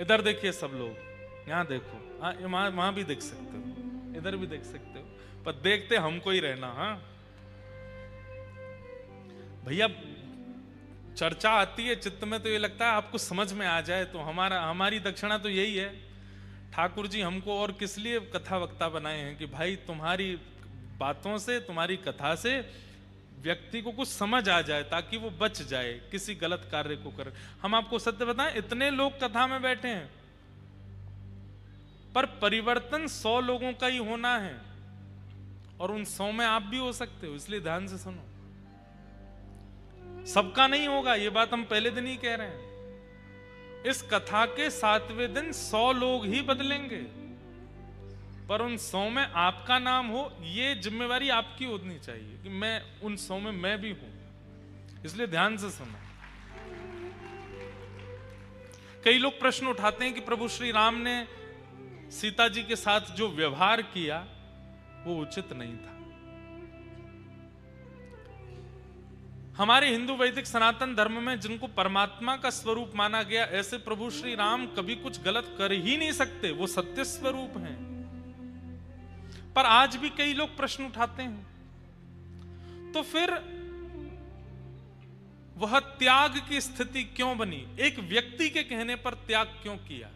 इधर देखिए सब लोग, यहां देखो, वहां भी देख सकते हो, इधर भी देख सकते हो, पर देखते हमको ही रहना। हाँ भैया, चर्चा आती है चित्त में तो ये लगता है आपको समझ में आ जाए, तो हमारी दक्षिणा तो यही है। ठाकुर जी हमको और किस लिए कथा वक्ता बनाए हैं कि भाई तुम्हारी बातों से, तुम्हारी कथा से व्यक्ति को कुछ समझ आ जाए, ताकि वो बच जाए किसी गलत कार्य को कर। हम आपको सत्य बताएं, इतने लोग कथा में बैठे हैं, पर परिवर्तन 100 लोगों का ही होना है, और उन 100 में आप भी हो सकते हो, इसलिए ध्यान से सुनो। सबका नहीं होगा, ये बात हम पहले दिन ही कह रहे हैं। इस कथा के 7वें दिन 100 लोग ही बदलेंगे, पर उन 100 में आपका नाम हो, ये जिम्मेवारी आपकी होनी चाहिए कि मैं उन 100 में मैं भी हूं। इसलिए ध्यान से सुनो। कई लोग प्रश्न उठाते हैं कि प्रभु श्री राम ने सीता जी के साथ जो व्यवहार किया वो उचित नहीं था। हमारे हिंदू वैदिक सनातन धर्म में जिनको परमात्मा का स्वरूप माना गया, ऐसे प्रभु श्री राम कभी कुछ गलत कर ही नहीं सकते, वो सत्य स्वरूप हैं। पर आज भी कई लोग प्रश्न उठाते हैं, तो फिर वह त्याग की स्थिति क्यों बनी? एक व्यक्ति के कहने पर त्याग क्यों किया?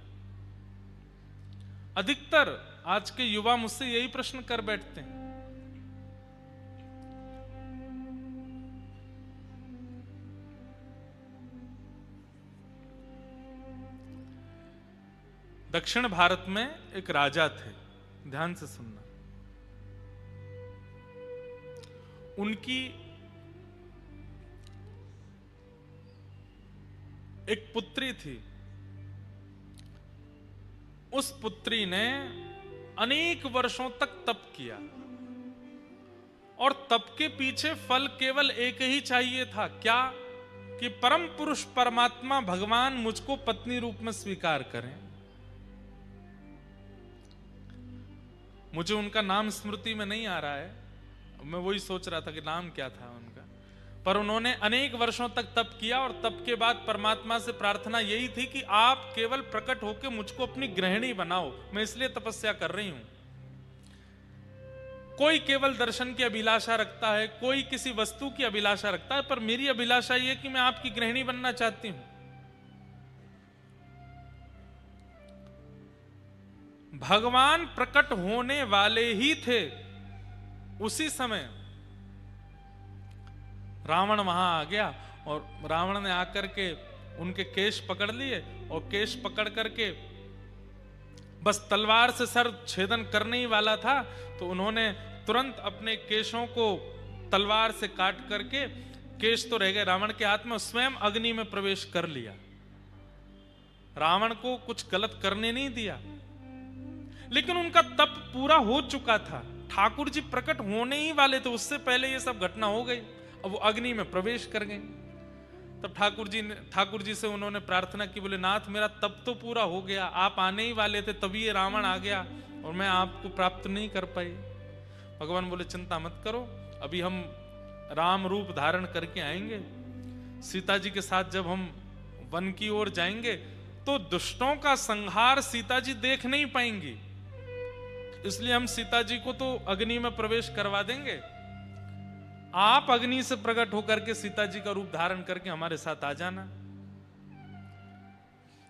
अधिकतर आज के युवा मुझसे यही प्रश्न कर बैठते हैं। दक्षिण भारत में एक राजा थे, ध्यान से सुनना। उनकी एक पुत्री थी। उस पुत्री ने अनेक वर्षों तक तप किया, और तप के पीछे फल केवल एक ही चाहिए था, क्या? कि परम पुरुष परमात्मा भगवान मुझको पत्नी रूप में स्वीकार करें। मुझे उनका नाम स्मृति में नहीं आ रहा है, मैं वही सोच रहा था कि नाम क्या था उनका। पर उन्होंने अनेक वर्षों तक तप किया, और तप के बाद परमात्मा से प्रार्थना यही थी कि आप केवल प्रकट होकर मुझको अपनी गृहिणी बनाओ, मैं इसलिए तपस्या कर रही हूं। कोई केवल दर्शन की अभिलाषा रखता है, कोई किसी वस्तु की अभिलाषा रखता है, पर मेरी अभिलाषा यह कि मैं आपकी गृहिणी बनना चाहती हूं। भगवान प्रकट होने वाले ही थे। उसी समय रावण वहां आ गया, और रावण ने आकर के उनके केश पकड़ लिए, और केश पकड़ करके बस तलवार से सर छेदन करने ही वाला था, तो उन्होंने तुरंत अपने केशों को तलवार से काट करके, केश तो रह गए रावण के हाथ में, स्वयं अग्नि में प्रवेश कर लिया। रावण को कुछ गलत करने नहीं दिया, लेकिन उनका तप पूरा हो चुका था। ठाकुर जी प्रकट होने ही वाले थे, उससे पहले ये सब घटना हो गई। अब वो अग्नि में प्रवेश कर गए। तब ठाकुर जी से उन्होंने प्रार्थना की, बोले नाथ मेरा तप तो पूरा हो गया, आप आने ही वाले थे, तभी ये रावण आ गया और मैं आपको प्राप्त नहीं कर पाई। भगवान बोले चिंता मत करो, अभी हम राम रूप धारण करके आएंगे। सीता जी के साथ जब हम वन की ओर जाएंगे तो दुष्टों का संहार सीता जी देख नहीं पाएंगी, इसलिए हम सीता जी को तो अग्नि में प्रवेश करवा देंगे। आप अग्नि से प्रकट होकर के सीता जी का रूप धारण करके हमारे साथ आ जाना।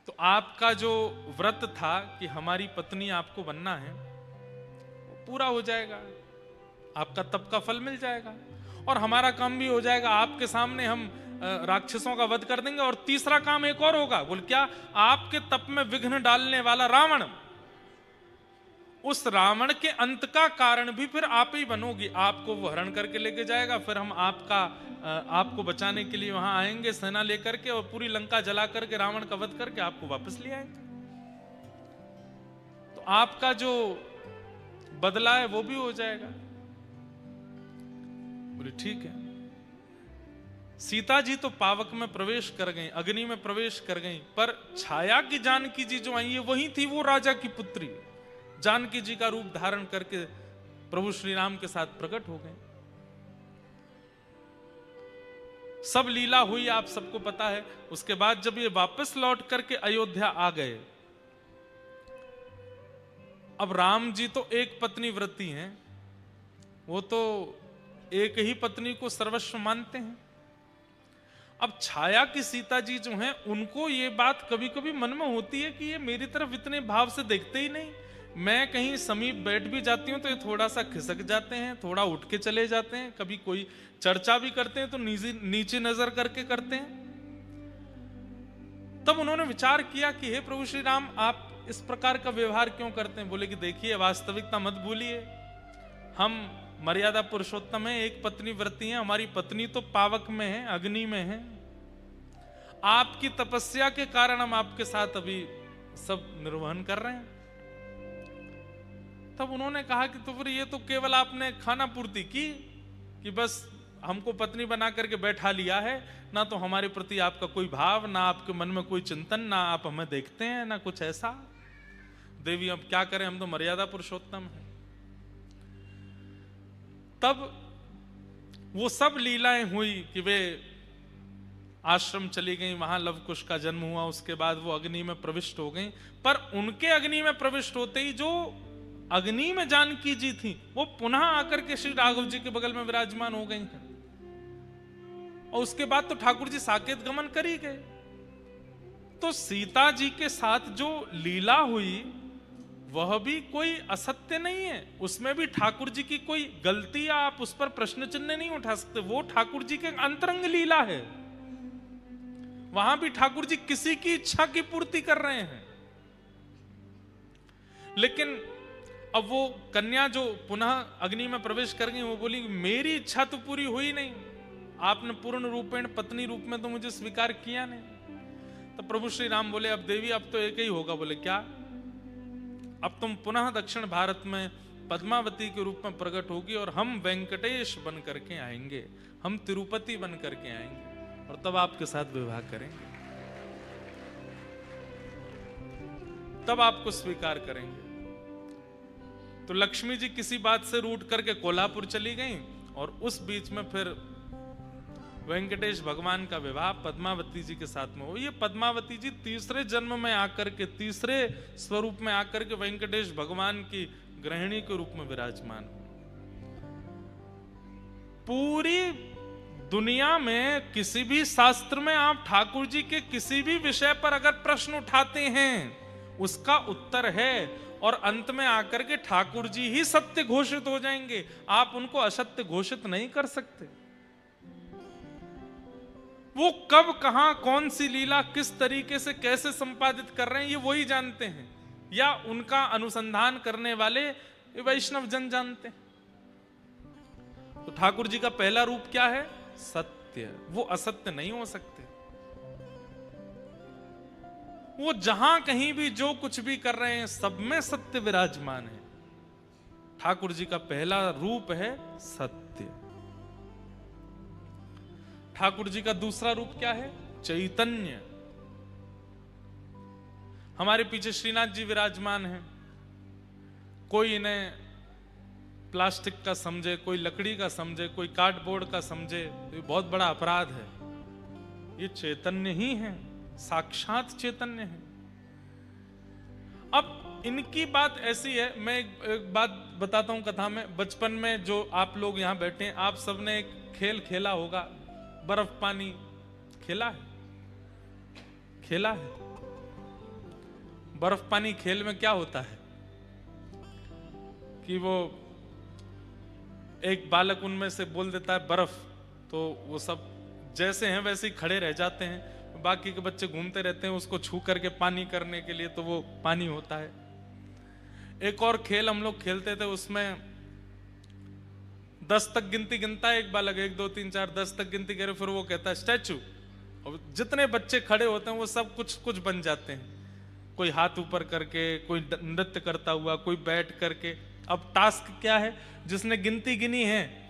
तो आपका जो व्रत था कि हमारी पत्नी आपको बनना है, वो पूरा हो जाएगा, आपका तप का फल मिल जाएगा, और हमारा काम भी हो जाएगा। आपके सामने हम राक्षसों का वध कर देंगे। और तीसरा काम एक और होगा, बोल क्या? आपके तप में विघ्न डालने वाला रावण, उस रावण के अंत का कारण भी फिर आप ही बनोगी। आपको वो हरण करके लेके जाएगा, फिर हम आपको बचाने के लिए वहां आएंगे सेना लेकर के, और पूरी लंका जला करके रावण का वध करके आपको वापस ले आएंगे। तो आपका जो बदला है वो भी हो जाएगा। बोले ठीक है। सीता जी तो पावक में प्रवेश कर गई, अग्नि में प्रवेश कर गई, पर छाया की जानकी जी जो आई है वही थी वो राजा की पुत्री। जानकी जी का रूप धारण करके प्रभु श्री राम के साथ प्रकट हो गए। सब लीला हुई, आप सबको पता है। उसके बाद जब ये वापस लौट करके अयोध्या आ गए, अब राम जी तो एक पत्नी व्रती हैं, वो तो एक ही पत्नी को सर्वस्व मानते हैं। अब छाया की सीता जी जो हैं, उनको ये बात कभी कभी मन में होती है कि ये मेरी तरफ इतने भाव से देखते ही नहीं। मैं कहीं समीप बैठ भी जाती हूं तो ये थोड़ा सा खिसक जाते हैं, थोड़ा उठ के चले जाते हैं, कभी कोई चर्चा भी करते हैं तो नीचे नजर करके करते हैं। तब उन्होंने विचार किया कि हे प्रभु श्री राम, आप इस प्रकार का व्यवहार क्यों करते हैं? बोले कि देखिए, वास्तविकता मत भूलिए, हम मर्यादा पुरुषोत्तम है, एक पत्नी व्रती है, हमारी पत्नी तो पावक में है, अग्नि में है। आपकी तपस्या के कारण हम आपके साथ अभी सब निर्वहन कर रहे हैं। तब उन्होंने कहा कि तो फिर ये तो केवल आपने खाना पूर्ति की कि बस हमको पत्नी बना करके बैठा लिया है, ना तो हमारे प्रति आपका कोई भाव, ना आपके मन में कोई चिंतन, ना आप हमें देखते हैं, ना कुछ ऐसा। देवी अब क्या करें, हम तो मर्यादा पुरुषोत्तम हैं। तब वो सब लीलाएं हुई कि वे आश्रम चली गई, वहां लव कुश का जन्म हुआ, उसके बाद वो अग्नि में प्रविष्ट हो गई। पर उनके अग्नि में प्रविष्ट होते ही जो अग्नि में जानकी जी थी, वो पुनः आकर के श्री राघव जी के बगल में विराजमान हो गई हैं। और उसके बाद तो ठाकुर जी साकेत गमन कर ही गए। तो सीता जी के साथ जो लीला हुई वह भी कोई असत्य नहीं है, उसमें भी ठाकुर जी की कोई गलती या आप उस पर प्रश्न चिन्ह नहीं उठा सकते। वो ठाकुर जी के अंतरंग लीला है, वहां भी ठाकुर जी किसी की इच्छा की पूर्ति कर रहे हैं। लेकिन अब वो कन्या जो पुनः अग्नि में प्रवेश कर गई, वो बोली मेरी इच्छा तो पूरी हुई नहीं, आपने पूर्ण रूपेण पत्नी रूप में तो मुझे स्वीकार किया नहीं। तो प्रभु श्री राम बोले अब देवी अब तो एक ही होगा। बोले क्या? अब तुम पुनः दक्षिण भारत में पद्मावती के रूप में प्रकट होगी और हम वेंकटेश बन करके आएंगे, हम तिरुपति बन करके आएंगे और तब आपके साथ विवाह करेंगे, तब आपको स्वीकार करेंगे। तो लक्ष्मी जी किसी बात से रूठ करके कोल्हापुर चली गई और उस बीच में फिर वेंकटेश भगवान का विवाह पद्मावती जी के साथ में हो। ये पद्मावती जी तीसरे जन्म में आकर के, तीसरे स्वरूप में आकर के वेंकटेश भगवान की गृहिणी के रूप में विराजमान हो। पूरी दुनिया में किसी भी शास्त्र में आप ठाकुर जी के किसी भी विषय पर अगर प्रश्न उठाते हैं, उसका उत्तर है और अंत में आकर के ठाकुर जी ही सत्य घोषित हो जाएंगे। आप उनको असत्य घोषित नहीं कर सकते। वो कब, कहां, कौन सी लीला किस तरीके से कैसे संपादित कर रहे हैं ये वही जानते हैं, या उनका अनुसंधान करने वाले वैष्णव जन जानते हैं। तो ठाकुर जी का पहला रूप क्या है? सत्य। वो असत्य नहीं हो सकते। वो जहां कहीं भी जो कुछ भी कर रहे हैं सब में सत्य विराजमान है। ठाकुर जी का पहला रूप है सत्य। ठाकुर जी का दूसरा रूप क्या है? चैतन्य। हमारे पीछे श्रीनाथ जी विराजमान हैं। कोई इन्हें प्लास्टिक का समझे, कोई लकड़ी का समझे, कोई कार्डबोर्ड का समझे, तो ये बहुत बड़ा अपराध है। ये चैतन्य ही है, साक्षात चैतन्य है। अब इनकी बात ऐसी है, मैं एक बात बताता हूं कथा में। बचपन में जो आप लोग यहां बैठे हैं, आप सबने एक खेल खेला होगा, बर्फ पानी खेला है? खेला है? बर्फ पानी खेल में क्या होता है कि वो एक बालक उनमें से बोल देता है बर्फ, तो वो सब जैसे हैं वैसे ही खड़े रह जाते हैं, बाकी के बच्चे घूमते रहते हैं उसको छू करके पानी करने के लिए, तो वो पानी होता है। एक और खेल हम लोग खेलते थे, उसमें 10 तक गिनती गिनता है एक बालक, 1 2 3 4 10 तक गिनती करे, फिर वो कहता है स्टैचू, और जितने बच्चे खड़े होते हैं वो सब कुछ कुछ बन जाते हैं, कोई हाथ ऊपर करके, कोई नृत्य करता हुआ, कोई बैठ करके। अब टास्क क्या है, जिसने गिनती गिनी है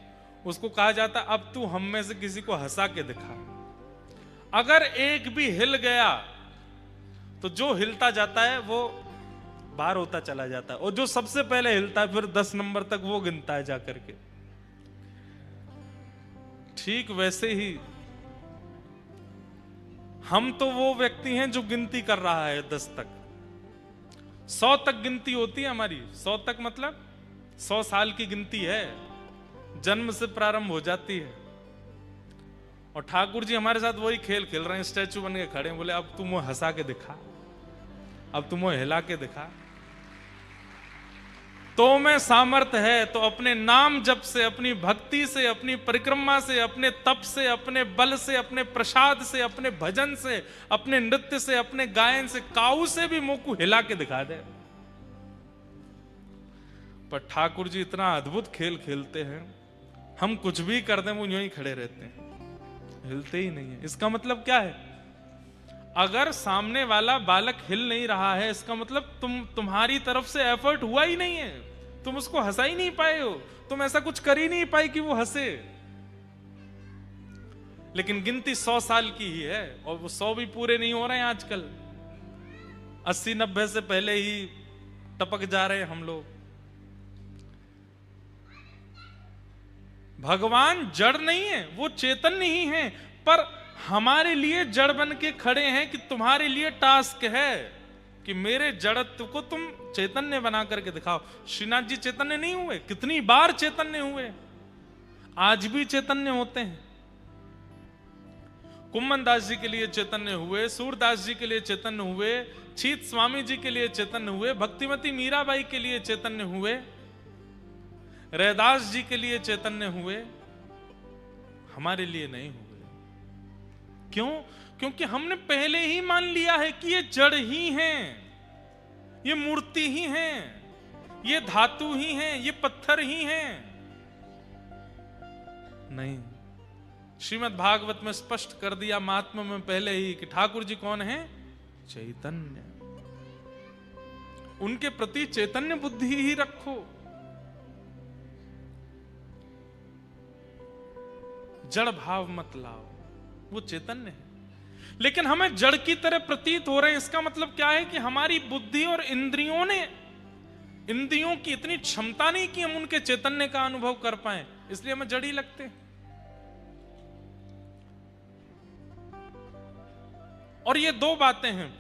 उसको कहा जाता है अब तू हम में से किसी को हंसा के दिखा। अगर एक भी हिल गया तो जो हिलता जाता है वो बाहर होता चला जाता है, और जो सबसे पहले हिलता है फिर 10 नंबर तक वो गिनता है जाकर के। ठीक वैसे ही हम तो वो व्यक्ति हैं जो गिनती कर रहा है 10 तक। 100 तक गिनती होती है हमारी। 100 तक मतलब 100 साल की गिनती है, जन्म से प्रारंभ हो जाती है। और ठाकुर जी हमारे साथ वही खेल खेल रहे हैं, स्टैचू बन के खड़े हैं, बोले अब तुम वो हंसा के दिखा, अब तुम वो हिला के दिखा। तो में सामर्थ्य है तो अपने नाम जप से, अपनी भक्ति से, अपनी परिक्रमा से, अपने तप से, अपने बल से, अपने प्रसाद से, अपने भजन से, अपने नृत्य से, अपने गायन से, काऊ से भी मुंह को हिला के दिखा दे। पर ठाकुर जी इतना अद्भुत खेल खेलते हैं, हम कुछ भी कर दें वो यूं ही खड़े रहते हैं, हिलते ही नहीं है। इसका मतलब क्या है, अगर सामने वाला बालक हिल नहीं रहा है, इसका मतलब तुम्हारी तरफ से एफर्ट हुआ ही नहीं है, तुम उसको हंसा ही नहीं पाए हो, तुम ऐसा कुछ कर ही नहीं पाए कि वो हंसे। लेकिन गिनती 100 साल की ही है, और वो 100 भी पूरे नहीं हो रहे हैं आजकल, 80-90 से पहले ही टपक जा रहे हैं हम लोग। भगवान जड़ नहीं है, वो चैतन्य ही है, पर हमारे लिए जड़ बन के खड़े हैं कि तुम्हारे लिए टास्क है कि मेरे जड़त्व को तुम चैतन्य बना करके दिखाओ। श्रीनाथ जी चैतन्य नहीं हुए, कितनी बार चैतन्य हुए, आज भी चैतन्य होते हैं। कुम्मन दास जी के लिए चैतन्य हुए, सूरदास जी के लिए चैतन्य हुए, छीत स्वामी जी के लिए चैतन्य हुए, भक्तिमती मीराबाई के लिए चैतन्य हुए, रैदास जी के लिए चैतन्य हुए, हमारे लिए नहीं हुए। क्यों? क्योंकि हमने पहले ही मान लिया है कि ये जड़ ही हैं, ये मूर्ति ही हैं, ये धातु ही हैं, ये पत्थर ही हैं। नहीं, श्रीमद् भागवत में स्पष्ट कर दिया महात्मा में पहले ही कि ठाकुर जी कौन है, चैतन्य। उनके प्रति चैतन्य बुद्धि ही रखो, जड़ भाव मत लाओ, वो चैतन्य है। लेकिन हमें जड़ की तरह प्रतीत हो रहे हैं, इसका मतलब क्या है कि हमारी बुद्धि और इंद्रियों की इतनी क्षमता नहीं कि हम उनके चैतन्य का अनुभव कर पाए, इसलिए हमें जड़ ही लगते हैं। और ये दो बातें हैं,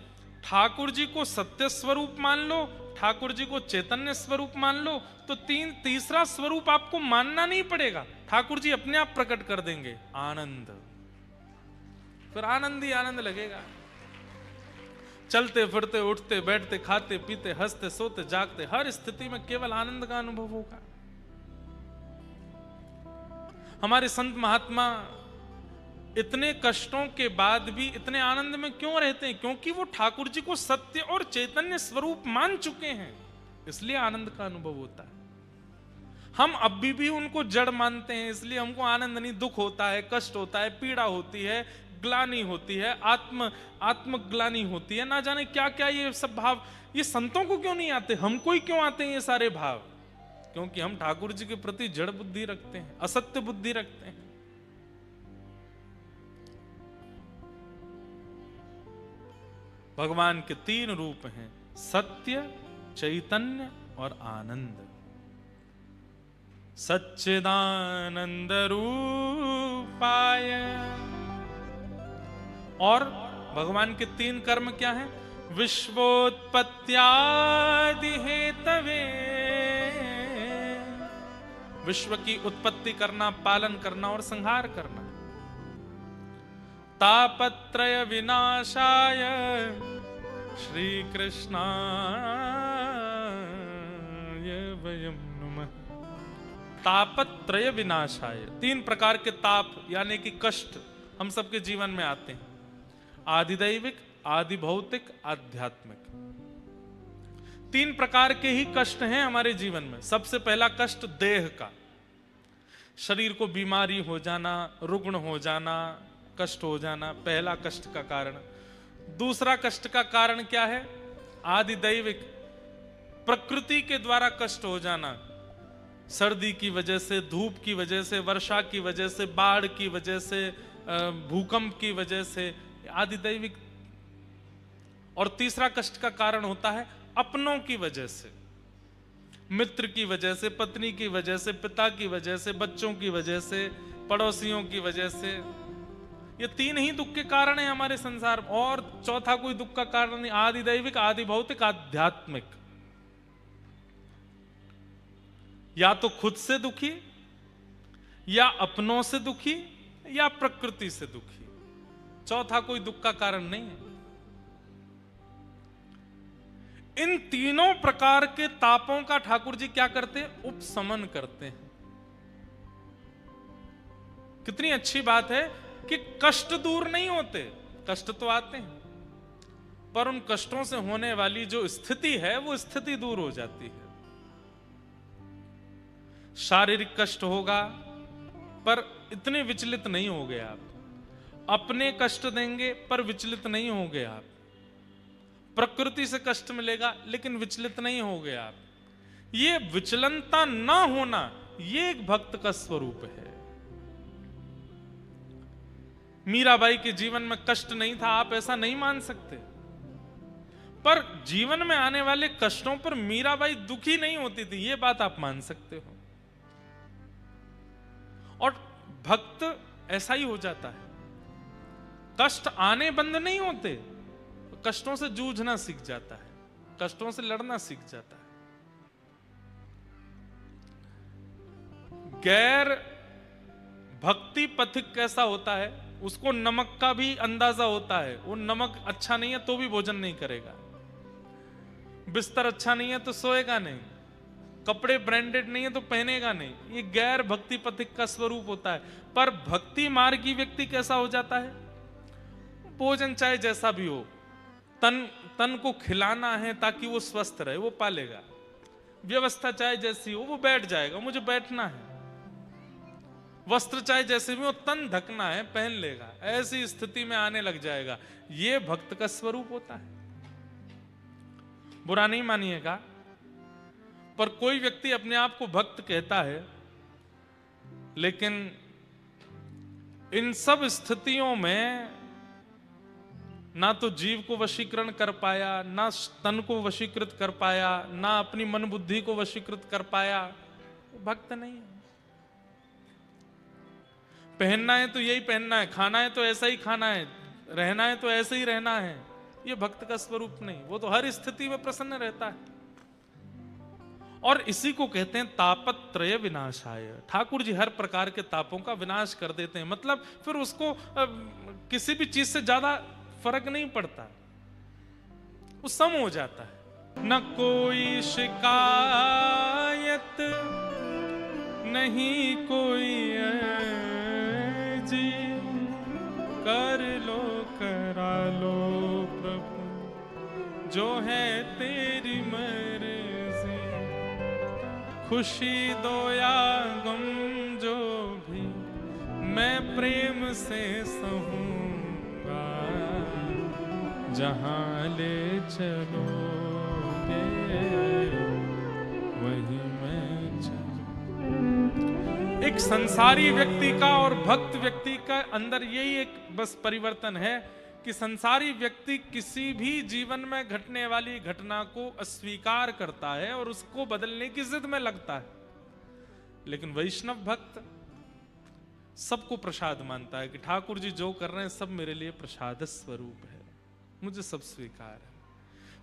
ठाकुर जी को सत्य स्वरूप मान लो, ठाकुर जी को चैतन्य स्वरूप मान लो, तो तीसरा स्वरूप आपको मानना नहीं पड़ेगा, ठाकुर जी अपने आप प्रकट कर देंगे, आनंद। फिर आनंद ही आनंद लगेगा। चलते फिरते, उठते बैठते, खाते पीते, हंसते सोते जागते, हर स्थिति में केवल आनंद का अनुभव होगा। हमारे संत महात्मा इतने कष्टों के बाद भी इतने आनंद में क्यों रहते हैं? क्योंकि वो ठाकुर जी को सत्य और चैतन्य स्वरूप मान चुके हैं, इसलिए आनंद का अनुभव होता है। हम अभी भी उनको जड़ मानते हैं, इसलिए हमको आनंद नहीं, दुख होता है, कष्ट होता है, पीड़ा होती है, ग्लानि होती है, आत्मग्लानि होती है, ना जाने क्या क्या ये सब भाव। ये संतों को क्यों नहीं आते, हमको ही क्यों आते हैं ये सारे भाव? क्योंकि हम ठाकुर जी के प्रति जड़ बुद्धि रखते हैं, असत्य बुद्धि रखते हैं। भगवान के 3 रूप हैं, सत्य, चैतन्य और आनंद। सच्चिदानंद रूपाय। और भगवान के 3 कर्म क्या हैं? विश्वोत्पत्त्यादि हेतवे, विश्व की उत्पत्ति करना, पालन करना और संहार करना। तापत्रय विनाशाय श्री कृष्णाय वयं नमः। तापत्रय विनाशाय, 3 प्रकार के ताप यानी कि कष्ट हम सबके जीवन में आते हैं, आदि दैविक, आदि भौतिक, आध्यात्मिक। तीन प्रकार के ही कष्ट हैं हमारे जीवन में। सबसे पहला कष्ट देह का, शरीर को बीमारी हो जाना, रुग्ण हो जाना, कष्ट हो जाना, पहला कष्ट का कारण। दूसरा कष्ट का कारण क्या है? आदि दैविक, प्रकृति के द्वारा कष्ट हो जाना, सर्दी की वजह से, धूप की वजह से, वर्षा की वजह से, बाढ़ की वजह से, भूकंप की वजह से, आदि दैविक। और तीसरा कष्ट का कारण होता है अपनों की वजह से, मित्र की वजह से, पत्नी की वजह से, पिता की वजह से, बच्चों की वजह से, पड़ोसियों की वजह से। ये तीन ही दुख के कारण है हमारे संसार में, और चौथा कोई दुख का कारण नहीं। आदि दैविक, आदि भौतिक, आध्यात्मिक। या तो खुद से दुखी, या अपनों से दुखी, या प्रकृति से दुखी। चौथा कोई दुख का कारण नहीं है। इन तीनों प्रकार के तापों का ठाकुर जी क्या करते हैं? उपशमन करते हैं। कितनी अच्छी बात है कि कष्ट दूर नहीं होते, कष्ट तो आते हैं, पर उन कष्टों से होने वाली जो स्थिति है वो स्थिति दूर हो जाती है। शारीरिक कष्ट होगा पर इतने विचलित नहीं होगे आप, अपने कष्ट देंगे पर विचलित नहीं होगे आप, प्रकृति से कष्ट मिलेगा लेकिन विचलित नहीं होगे आप। ये विचलनता न होना, ये एक भक्त का स्वरूप है। मीराबाई के जीवन में कष्ट नहीं था, आप ऐसा नहीं मान सकते, पर जीवन में आने वाले कष्टों पर मीराबाई दुखी नहीं होती थी, ये बात आप मान सकते हो। और भक्त ऐसा ही हो जाता है, कष्ट आने बंद नहीं होते, कष्टों से जूझना सीख जाता है, कष्टों से लड़ना सीख जाता है। गैर भक्ति पथिक कैसा होता है? उसको नमक का भी अंदाजा होता है। वो नमक अच्छा नहीं है तो भी भोजन नहीं करेगा, बिस्तर अच्छा नहीं है तो सोएगा नहीं, कपड़े ब्रांडेड नहीं है तो पहनेगा नहीं। ये गैर भक्ति पथिक का स्वरूप होता है। पर भक्ति मार्गी व्यक्ति कैसा हो जाता है? भोजन चाहे जैसा भी हो, तन को खिलाना है ताकि वो स्वस्थ रहे, वो पालेगा। व्यवस्था चाहे जैसी हो, वो बैठ जाएगा, मुझे बैठना है। वस्त्र चाहे जैसे भी हो, तन ढकना है, पहन लेगा, ऐसी स्थिति में आने लग जाएगा। ये भक्त का स्वरूप होता है। बुरा नहीं मानिएगा, पर कोई व्यक्ति अपने आप को भक्त कहता है, लेकिन इन सब स्थितियों में ना तो जीव को वशीकरण कर पाया, ना तन को वशीकृत कर पाया, ना अपनी मन बुद्धि को वशीकृत कर पाया, वो भक्त नहीं है। पहनना है तो यही पहनना है, खाना है तो ऐसा ही खाना है, रहना है तो ऐसे ही रहना है, ये भक्त का स्वरूप नहीं। वो तो हर स्थिति में प्रसन्न रहता है। और इसी को कहते हैं तापत्रय विनाशाय। ठाकुर जी हर प्रकार के तापों का विनाश कर देते हैं, मतलब फिर उसको किसी भी चीज से ज्यादा फर्क नहीं पड़ता, वो सम हो जाता है। न कोई शिकायत नहीं कोई जी, कर लो करा लो प्रभु जो है तेरी मर्जी, खुशी दो या गम जो भी मैं प्रेम से सहूंगा, जहां ले चलोगे वहीं मैं चलूं। एक संसारी व्यक्ति का और भक्त व्यक्ति का अंदर यही एक बस परिवर्तन है कि संसारी व्यक्ति किसी भी जीवन में घटने वाली घटना को अस्वीकार करता है और उसको बदलने की जिद में लगता है, लेकिन वैष्णव भक्त सबको प्रसाद मानता है कि ठाकुर जी जो कर रहे हैं सब मेरे लिए प्रसाद स्वरूप है, मुझे सब स्वीकार है,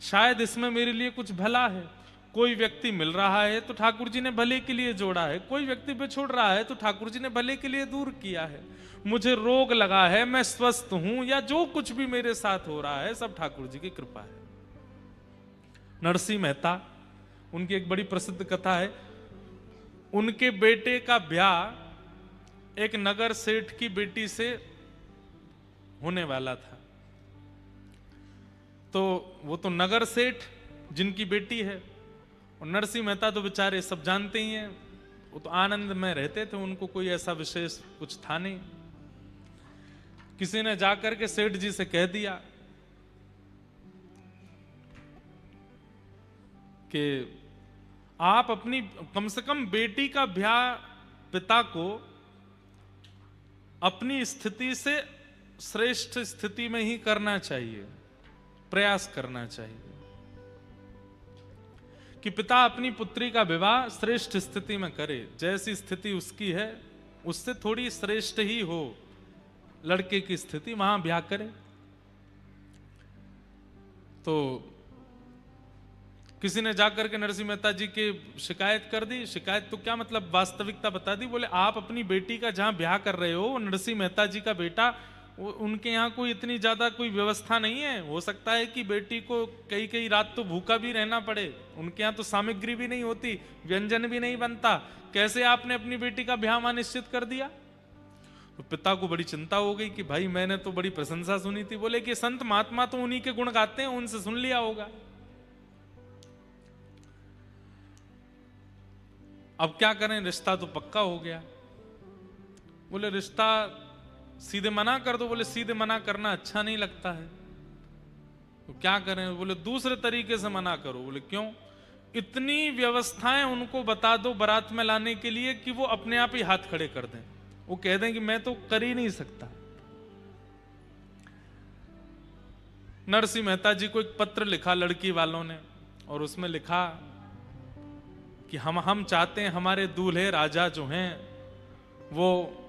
शायद इसमें मेरे लिए कुछ भला है। कोई व्यक्ति मिल रहा है तो ठाकुर जी ने भले के लिए जोड़ा है, कोई व्यक्ति बिछुड़ रहा है तो ठाकुर जी ने भले के लिए दूर किया है, मुझे रोग लगा है, मैं स्वस्थ हूं, या जो कुछ भी मेरे साथ हो रहा है सब ठाकुर जी की कृपा है। नरसिंह मेहता, उनकी एक बड़ी प्रसिद्ध कथा है, उनके बेटे का ब्याह एक नगर सेठ की बेटी से होने वाला था। तो वो तो नगर सेठ जिनकी बेटी है। और नरसिंह मेहता तो बेचारे सब जानते ही हैं, वो तो आनंद में रहते थे, उनको कोई ऐसा विशेष कुछ था नहीं। किसी ने जाकर के सेठ जी से कह दिया कि आप अपनी कम से कम बेटी का ब्याह पिता को अपनी स्थिति से श्रेष्ठ स्थिति में ही करना चाहिए, प्रयास करना चाहिए कि पिता अपनी पुत्री का विवाह श्रेष्ठ स्थिति में करे। जैसी स्थिति उसकी है उससे थोड़ी श्रेष्ठ ही हो लड़के की स्थिति, वहां ब्याह करे। तो किसी ने जाकर के नरसिंह मेहता जी की शिकायत कर दी। शिकायत तो क्या मतलब, वास्तविकता बता दी। बोले आप अपनी बेटी का जहां ब्याह कर रहे हो, नरसिंह मेहता जी का बेटा, उनके यहाँ कोई इतनी ज्यादा कोई व्यवस्था नहीं है। हो सकता है कि बेटी को कई कई रात तो भूखा भी रहना पड़े, उनके यहाँ तो सामग्री भी नहीं होती, व्यंजन भी नहीं बनता, कैसे आपने अपनी बेटी का ब्याह वहां निश्चित कर दिया? तो पिता को बड़ी चिंता हो गई कि भाई मैंने तो बड़ी प्रशंसा सुनी थी। बोले कि संत महात्मा तो उन्हीं के गुण गाते हैं, उनसे सुन लिया होगा। अब क्या करें, रिश्ता तो पक्का हो गया। बोले रिश्ता सीधे मना कर दो। बोले सीधे मना करना अच्छा नहीं लगता है, तो क्या करें? बोले दूसरे तरीके से मना करो। बोले क्यों? इतनी व्यवस्थाएं उनको बता दो बारात में लाने के लिए कि वो अपने आप ही हाथ खड़े कर दें, वो कह दें कि मैं तो कर ही नहीं सकता। नरसिंह मेहता जी को एक पत्र लिखा लड़की वालों ने, और उसमें लिखा कि हम चाहते हैं हमारे दूल्हे राजा जो हैं वो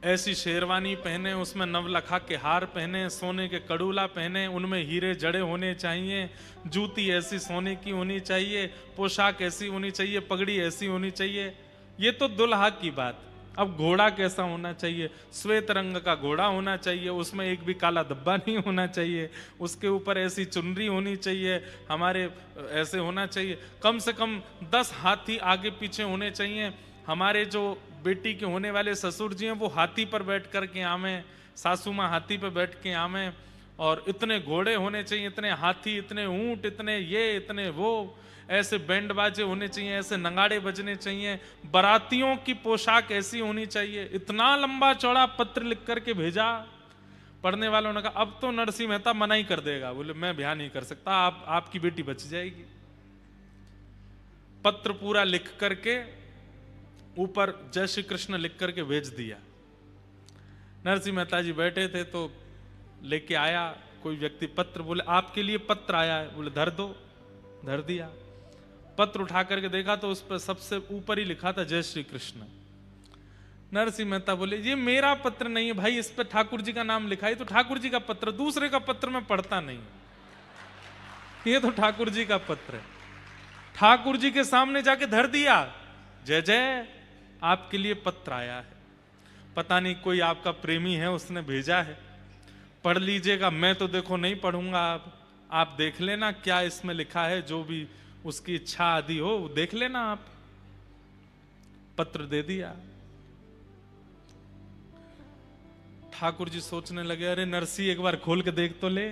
ऐसी शेरवानी पहने, उसमें नवलखा के हार पहने, सोने के कड़ूला पहने, उनमें हीरे जड़े होने चाहिए, जूती ऐसी सोने की होनी चाहिए, पोशाक ऐसी होनी चाहिए, पगड़ी ऐसी होनी चाहिए। ये तो दुल्हा की बात। अब घोड़ा कैसा होना चाहिए? श्वेत रंग का घोड़ा होना चाहिए, उसमें एक भी काला धब्बा नहीं होना चाहिए, उसके ऊपर ऐसी चुनरी होनी चाहिए, हमारे ऐसे होना चाहिए, कम से कम 10 हाथी आगे पीछे होने चाहिए, हमारे जो बेटी के होने वाले ससुर जी हैं वो हाथी पर बैठ कर के आवे, सासू माँ हाथी पर बैठ के आवे, और इतने घोड़े होने चाहिए, इतने हाथी, इतने ऊंट, इतने ये, इतने वो, ऐसे बैंड बाजे होने चाहिए, ऐसे नगाड़े बजने चाहिए, बारातियों की पोशाक ऐसी होनी चाहिए। इतना लंबा चौड़ा पत्र लिख करके भेजा। पढ़ने वालों ने कहा अब तो नरसिंह मेहता मना ही कर देगा। बोले मैं ब्याह नहीं कर सकता, आपकी बेटी बच जाएगी। पत्र पूरा लिख करके ऊपर जय श्री कृष्ण लिख करके भेज दिया। नरसिंह मेहता जी बैठे थे तो लेके आया कोई व्यक्ति पत्र। बोले आपके लिए पत्र आया है। बोले धर दो। धर दिया। पत्र उठा करके देखा तो उस पर सबसे ऊपर ही लिखा था जय श्री कृष्ण। नरसिंह मेहता बोले ये मेरा पत्र नहीं है भाई, इस पर ठाकुर जी का नाम लिखा है, तो ठाकुर जी का पत्र, दूसरे का पत्र मैं पढ़ता नहीं, ये तो ठाकुर जी का पत्र है। ठाकुर जी के सामने जाके धर दिया, जय जय आपके लिए पत्र आया है, पता नहीं कोई आपका प्रेमी है उसने भेजा है, पढ़ लीजिएगा। मैं तो देखो नहीं पढ़ूंगा, आप देख लेना क्या इसमें लिखा है, जो भी उसकी इच्छा आदि हो देख लेना आप। पत्र दे दिया। ठाकुर जी सोचने लगे अरे नरसिंह एक बार खोल के देख तो ले।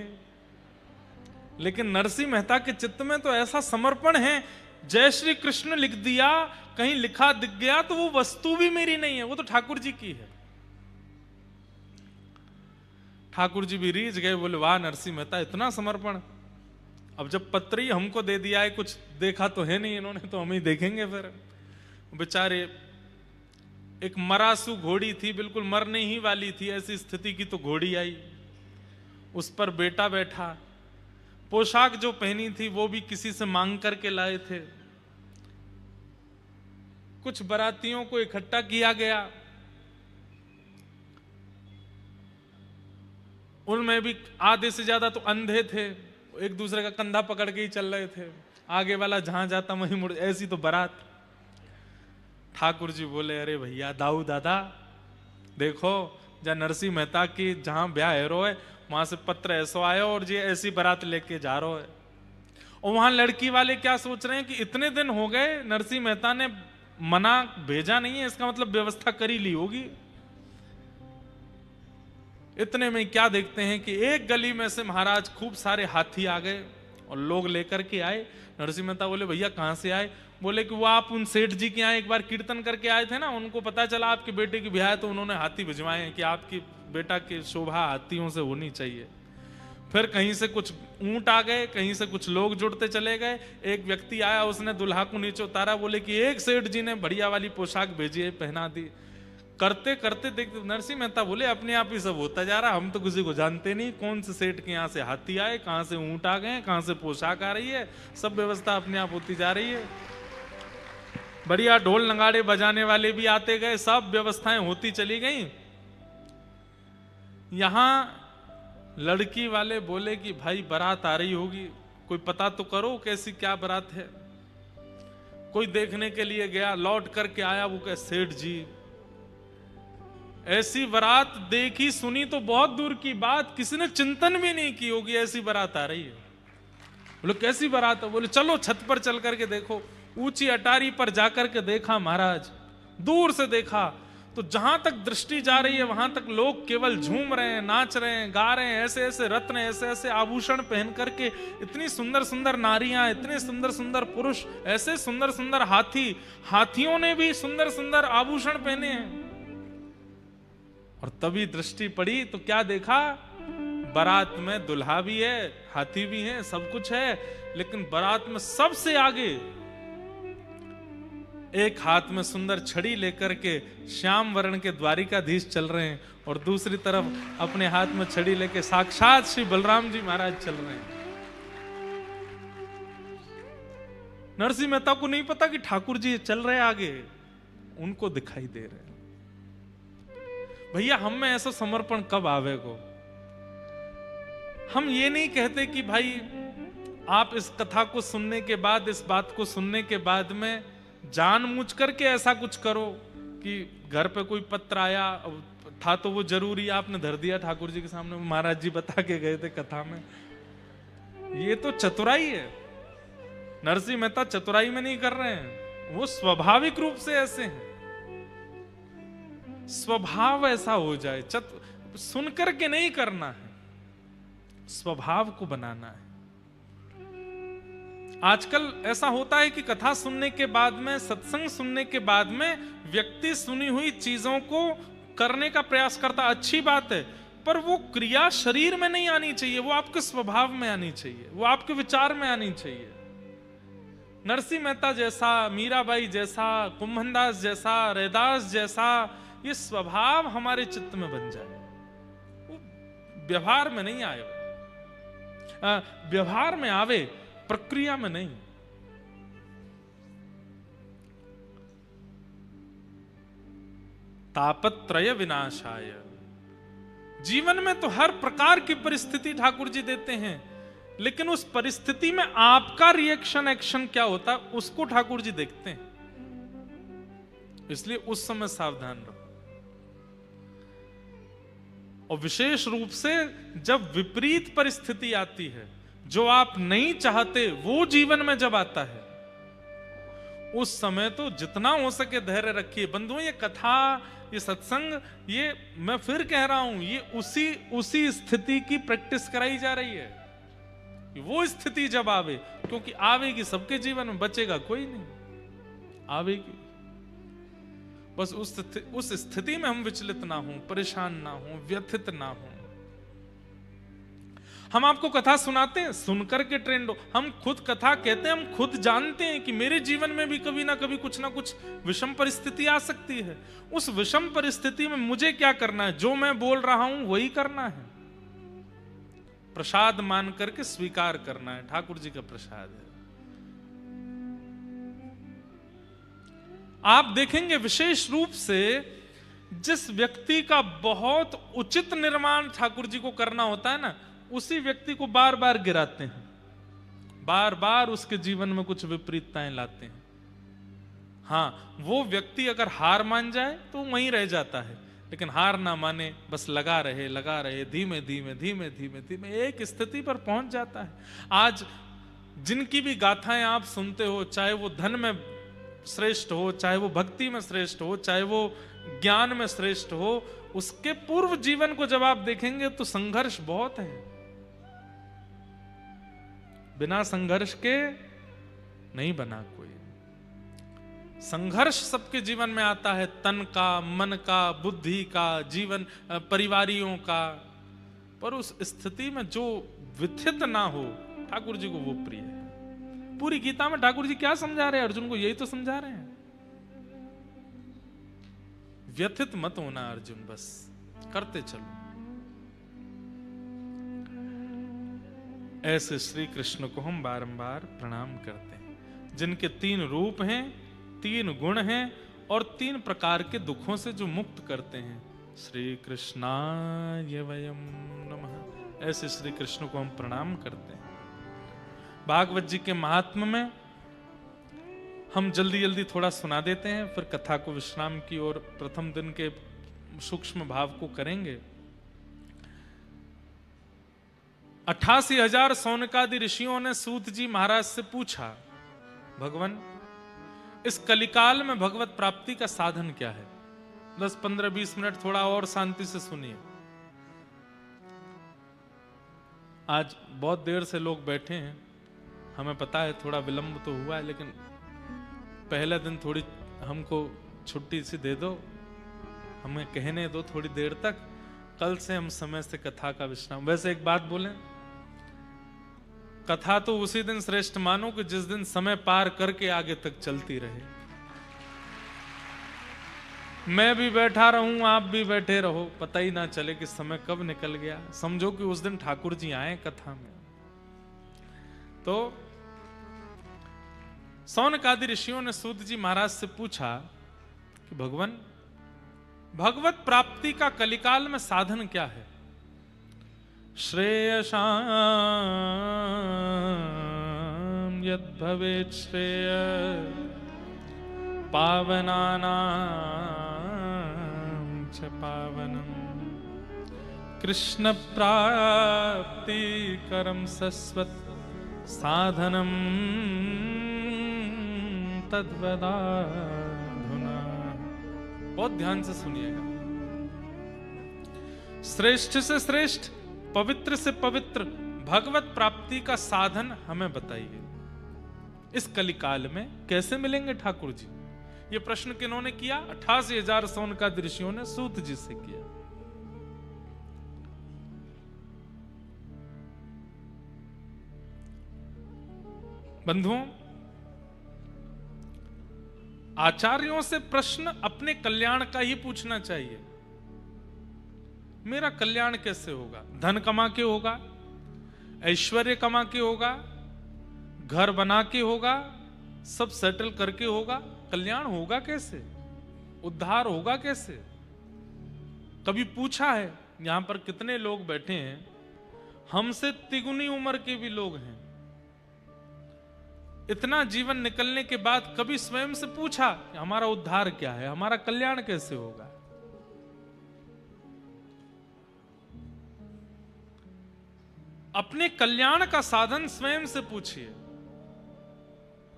लेकिन नरसिंह मेहता के चित्त में तो ऐसा समर्पण है, जय श्री कृष्ण लिख दिया, कहीं लिखा दिख गया तो वो वस्तु भी मेरी नहीं है, वो तो ठाकुर जी की है। ठाकुर जी भी रीझ गए, बोले वाह नरसिंह मेहता इतना समर्पण। अब जब पत्र ही हमको दे दिया है, कुछ देखा तो है नहीं इन्होंने, तो हम ही देखेंगे फिर। बेचारे एक मरासू घोड़ी थी, बिल्कुल मरने ही वाली थी, ऐसी स्थिति की तो घोड़ी आई, उस पर बेटा बैठा। पोशाक जो पहनी थी वो भी किसी से मांग करके लाए थे। कुछ बारातियों को इकट्ठा किया गया, उनमें भी आधे से ज्यादा तो अंधे थे, एक दूसरे का कंधा पकड़ के ही चल रहे थे, आगे वाला जहां जाता वहीं मुड़, ऐसी तो बारात। ठाकुर जी बोले अरे भैया दाऊ दादा देखो, जहाँ नरसिंह मेहता की जहां ब्याह हैरो है वहां से पत्र ऐसो आयो और ये ऐसी बारात लेके जा रहा है। और वहां लड़की वाले क्या सोच रहे हैं कि इतने दिन हो गए नरसिंह मेहता ने मना भेजा नहीं है, इसका मतलब व्यवस्था कर ही ली होगी। इतने में क्या देखते हैं कि एक गली में से महाराज खूब सारे हाथी आ गए और लोग लेकर के आए। नरसिंह मेहता बोले भैया कहाँ से आए? बोले कि वो आप उन सेठ जी के यहाँ एक बार कीर्तन करके आए थे ना, उनको पता चला आपके बेटे की ब्याह है, तो उन्होंने हाथी भिजवाए हैं कि आपकी बेटा की शोभा हाथियों से होनी चाहिए। फिर कहीं से कुछ ऊंट आ गए, कहीं से कुछ लोग जुड़ते चले गए। एक व्यक्ति आया, उसने दुल्हा को नीचे उतारा, बोले कि एक सेठ जी ने बढ़िया वाली पोशाक भेजी है, पहना दी। करते करते देखते नरसिंह मेहता बोले अपने आप ही सब होता जा रहा, हम तो किसी को जानते नहीं, कौन से सेठ के यहाँ से हाथी आए, कहाँ से ऊंट आ गए, कहाँ से पोशाक आ रही है, सब व्यवस्था अपने आप होती जा रही है। बढ़िया ढोल नगाड़े बजाने वाले भी आते गए, सब व्यवस्थाएं होती चली गई। यहां लड़की वाले बोले कि भाई बारात आ रही होगी, कोई पता तो करो कैसी क्या बारात है। कोई देखने के लिए गया, लौट करके आया, वो कहे सेठ जी ऐसी बारात देखी सुनी तो बहुत दूर की बात, किसी ने चिंतन भी नहीं की होगी ऐसी बारात आ रही है। बोले कैसी बारात है? बोले चलो छत पर चल करके देखो। ऊंची अटारी पर जाकर के देखा महाराज, दूर से देखा तो जहां तक दृष्टि जा रही है वहां तक लोग केवल झूम रहे हैं, नाच रहे हैं, गा रहे हैं, ऐसे ऐसे रत्न, ऐसे ऐसे आभूषण पहन करके, इतनी सुंदर सुंदर नारियां, इतने सुंदर सुंदर पुरुष, ऐसे सुंदर सुंदर हाथी, हाथियों ने भी सुंदर सुंदर आभूषण पहने हैं। और तभी दृष्टि पड़ी तो क्या देखा? बारात में दुल्हा भी है, हाथी भी है, सब कुछ है, लेकिन बारात में सबसे आगे एक हाथ में सुंदर छड़ी लेकर के श्याम वर्ण के द्वारिकाधीश चल रहे हैं, और दूसरी तरफ अपने हाथ में छड़ी लेके साक्षात श्री बलराम जी महाराज चल रहे हैं। नरसिंह मेहता को नहीं पता कि ठाकुर जी चल रहे आगे, उनको दिखाई दे रहे हैं। भैया हम में ऐसा समर्पण कब आवे को? हम ये नहीं कहते कि भाई आप इस कथा को सुनने के बाद, इस बात को सुनने के बाद में जानबूझ करके ऐसा कुछ करो कि घर पे कोई पत्र आया था तो वो जरूरी आपने धर दिया ठाकुर जी के सामने, महाराज जी बता के गए थे कथा में। ये तो चतुराई है। नरसिंह मेहता चतुराई में नहीं कर रहे हैं, वो स्वाभाविक रूप से ऐसे हैं, स्वभाव ऐसा हो जाए। सुन करके नहीं करना है, स्वभाव को बनाना है। आजकल ऐसा होता है कि कथा सुनने के बाद में, सत्संग सुनने के बाद में व्यक्ति सुनी हुई चीजों को करने का प्रयास करता, अच्छी बात है, पर वो क्रिया शरीर में नहीं आनी चाहिए, वो आपके स्वभाव में आनी चाहिए, वो आपके विचार में आनी चाहिए। नरसिंह मेहता जैसा, मीराबाई जैसा, कुंभनदास जैसा, रैदास जैसा ये स्वभाव हमारे चित्त में बन जाए, वो व्यवहार में नहीं आए, व्यवहार में आवे, प्रक्रिया में नहीं। तापत्रय विनाशाय, जीवन में तो हर प्रकार की परिस्थिति ठाकुर जी देते हैं, लेकिन उस परिस्थिति में आपका रिएक्शन एक्शन क्या होता है उसको ठाकुर जी देखते हैं। इसलिए उस समय सावधान रहो। और विशेष रूप से जब विपरीत परिस्थिति आती है, जो आप नहीं चाहते वो जीवन में जब आता है, उस समय तो जितना हो सके धैर्य रखिए। बंधुओं ये कथा, ये सत्संग, ये मैं फिर कह रहा हूं, ये उसी स्थिति की प्रैक्टिस कराई जा रही है कि वो स्थिति जब आवे, क्योंकि आवेगी सबके जीवन में, बचेगा कोई नहीं, आवेगी। बस उस स्थिति में हम विचलित ना हो, परेशान ना हो, व्यथित ना हो। हम आपको कथा सुनाते हैं, सुनकर के ट्रेंड हो। हम खुद कथा कहते हैं, हम खुद जानते हैं कि मेरे जीवन में भी कभी ना कभी कुछ ना कुछ विषम परिस्थिति आ सकती है। उस विषम परिस्थिति में मुझे क्या करना है? जो मैं बोल रहा हूं वही करना है, प्रसाद मान करके स्वीकार करना है, ठाकुर जी का प्रसाद है। आप देखेंगे विशेष रूप से जिस व्यक्ति का बहुत उचित निर्माण ठाकुर जी को करना होता है ना, उसी व्यक्ति को बार बार गिराते हैं, बार बार उसके जीवन में कुछ विपरीतताएं लाते हैं। हाँ, वो व्यक्ति अगर हार मान जाए तो वहीं रह जाता है, लेकिन हार ना माने, बस लगा रहे, धीमे धीमे धीमे धीमे धीमे एक स्थिति पर पहुंच जाता है। आज जिनकी भी गाथाएं आप सुनते हो, चाहे वो धन में श्रेष्ठ हो, चाहे वो भक्ति में श्रेष्ठ हो, चाहे वो ज्ञान में श्रेष्ठ हो, उसके पूर्व जीवन को जब आप देखेंगे तो संघर्ष बहुत है, बिना संघर्ष के नहीं बना कोई। संघर्ष सबके जीवन में आता है, तन का, मन का, बुद्धि का, जीवन परिवारियों का, पर उस स्थिति में जो व्यथित ना हो, ठाकुर जी को वो प्रिय है। पूरी गीता में ठाकुर जी क्या समझा रहे हैं? अर्जुन को यही तो समझा रहे हैं, व्यथित मत होना अर्जुन, बस करते चलो। ऐसे श्री कृष्ण को हम बारंबार प्रणाम करते हैं, जिनके 3 रूप हैं, 3 गुण हैं और 3 प्रकार के दुखों से जो मुक्त करते हैं। श्री कृष्णाय वयम नमः। ऐसे श्री कृष्ण को हम प्रणाम करते हैं। भागवत जी के महात्म्य में हम जल्दी जल्दी थोड़ा सुना देते हैं, फिर कथा को विश्राम की ओर प्रथम दिन के सूक्ष्म भाव को करेंगे। 88,000 सौनकादि ऋषियों ने सूत जी महाराज से पूछा, भगवान इस कलिकाल में भगवत प्राप्ति का साधन क्या है? 10, 15, 20 मिनट थोड़ा और शांति से सुनिए। आज बहुत देर से लोग बैठे हैं, हमें पता है थोड़ा विलंब तो हुआ है, लेकिन पहले दिन थोड़ी हमको छुट्टी सी दे दो, हमें कहने दो थोड़ी देर तक। कल से हम समय से कथा का विश्राम। वैसे एक बात बोलें, कथा तो उसी दिन श्रेष्ठ मानो कि जिस दिन समय पार करके आगे तक चलती रहे। मैं भी बैठा रहूं, आप भी बैठे रहो, पता ही ना चले कि समय कब निकल गया। समझो कि उस दिन ठाकुर जी आए कथा में। तो सौनकादि ऋषियों ने सूत जी महाराज से पूछा कि भगवान भगवत प्राप्ति का कलिकाल में साधन क्या है? श्रेयसाम यद भवेत् श्रेय पावनानां च पावनम कृष्ण प्राप्ति करम सस्वत साधनम तद्वदाधुना। बहुत ध्यान से सुनिएगा। श्रेष्ठ से श्रेष्ठ, पवित्र से पवित्र भगवत प्राप्ति का साधन हमें बताइए। इस कलिकाल में कैसे मिलेंगे ठाकुर जी? ये प्रश्न किन्होंने किया? 88,000 सौनकादि ऋषियों ने सूत जी से किया। बंधुओं, आचार्यों से प्रश्न अपने कल्याण का ही पूछना चाहिए। मेरा कल्याण कैसे होगा? धन कमा के होगा, ऐश्वर्य कमा के होगा, घर बना के होगा, सब सेटल करके होगा? कल्याण होगा कैसे? उद्धार होगा कैसे? कभी पूछा है? यहां पर कितने लोग बैठे हैं, हमसे तिगुनी उम्र के भी लोग हैं। इतना जीवन निकलने के बाद कभी स्वयं से पूछा हमारा उद्धार क्या है, हमारा कल्याण कैसे होगा? अपने कल्याण का साधन स्वयं से पूछिए।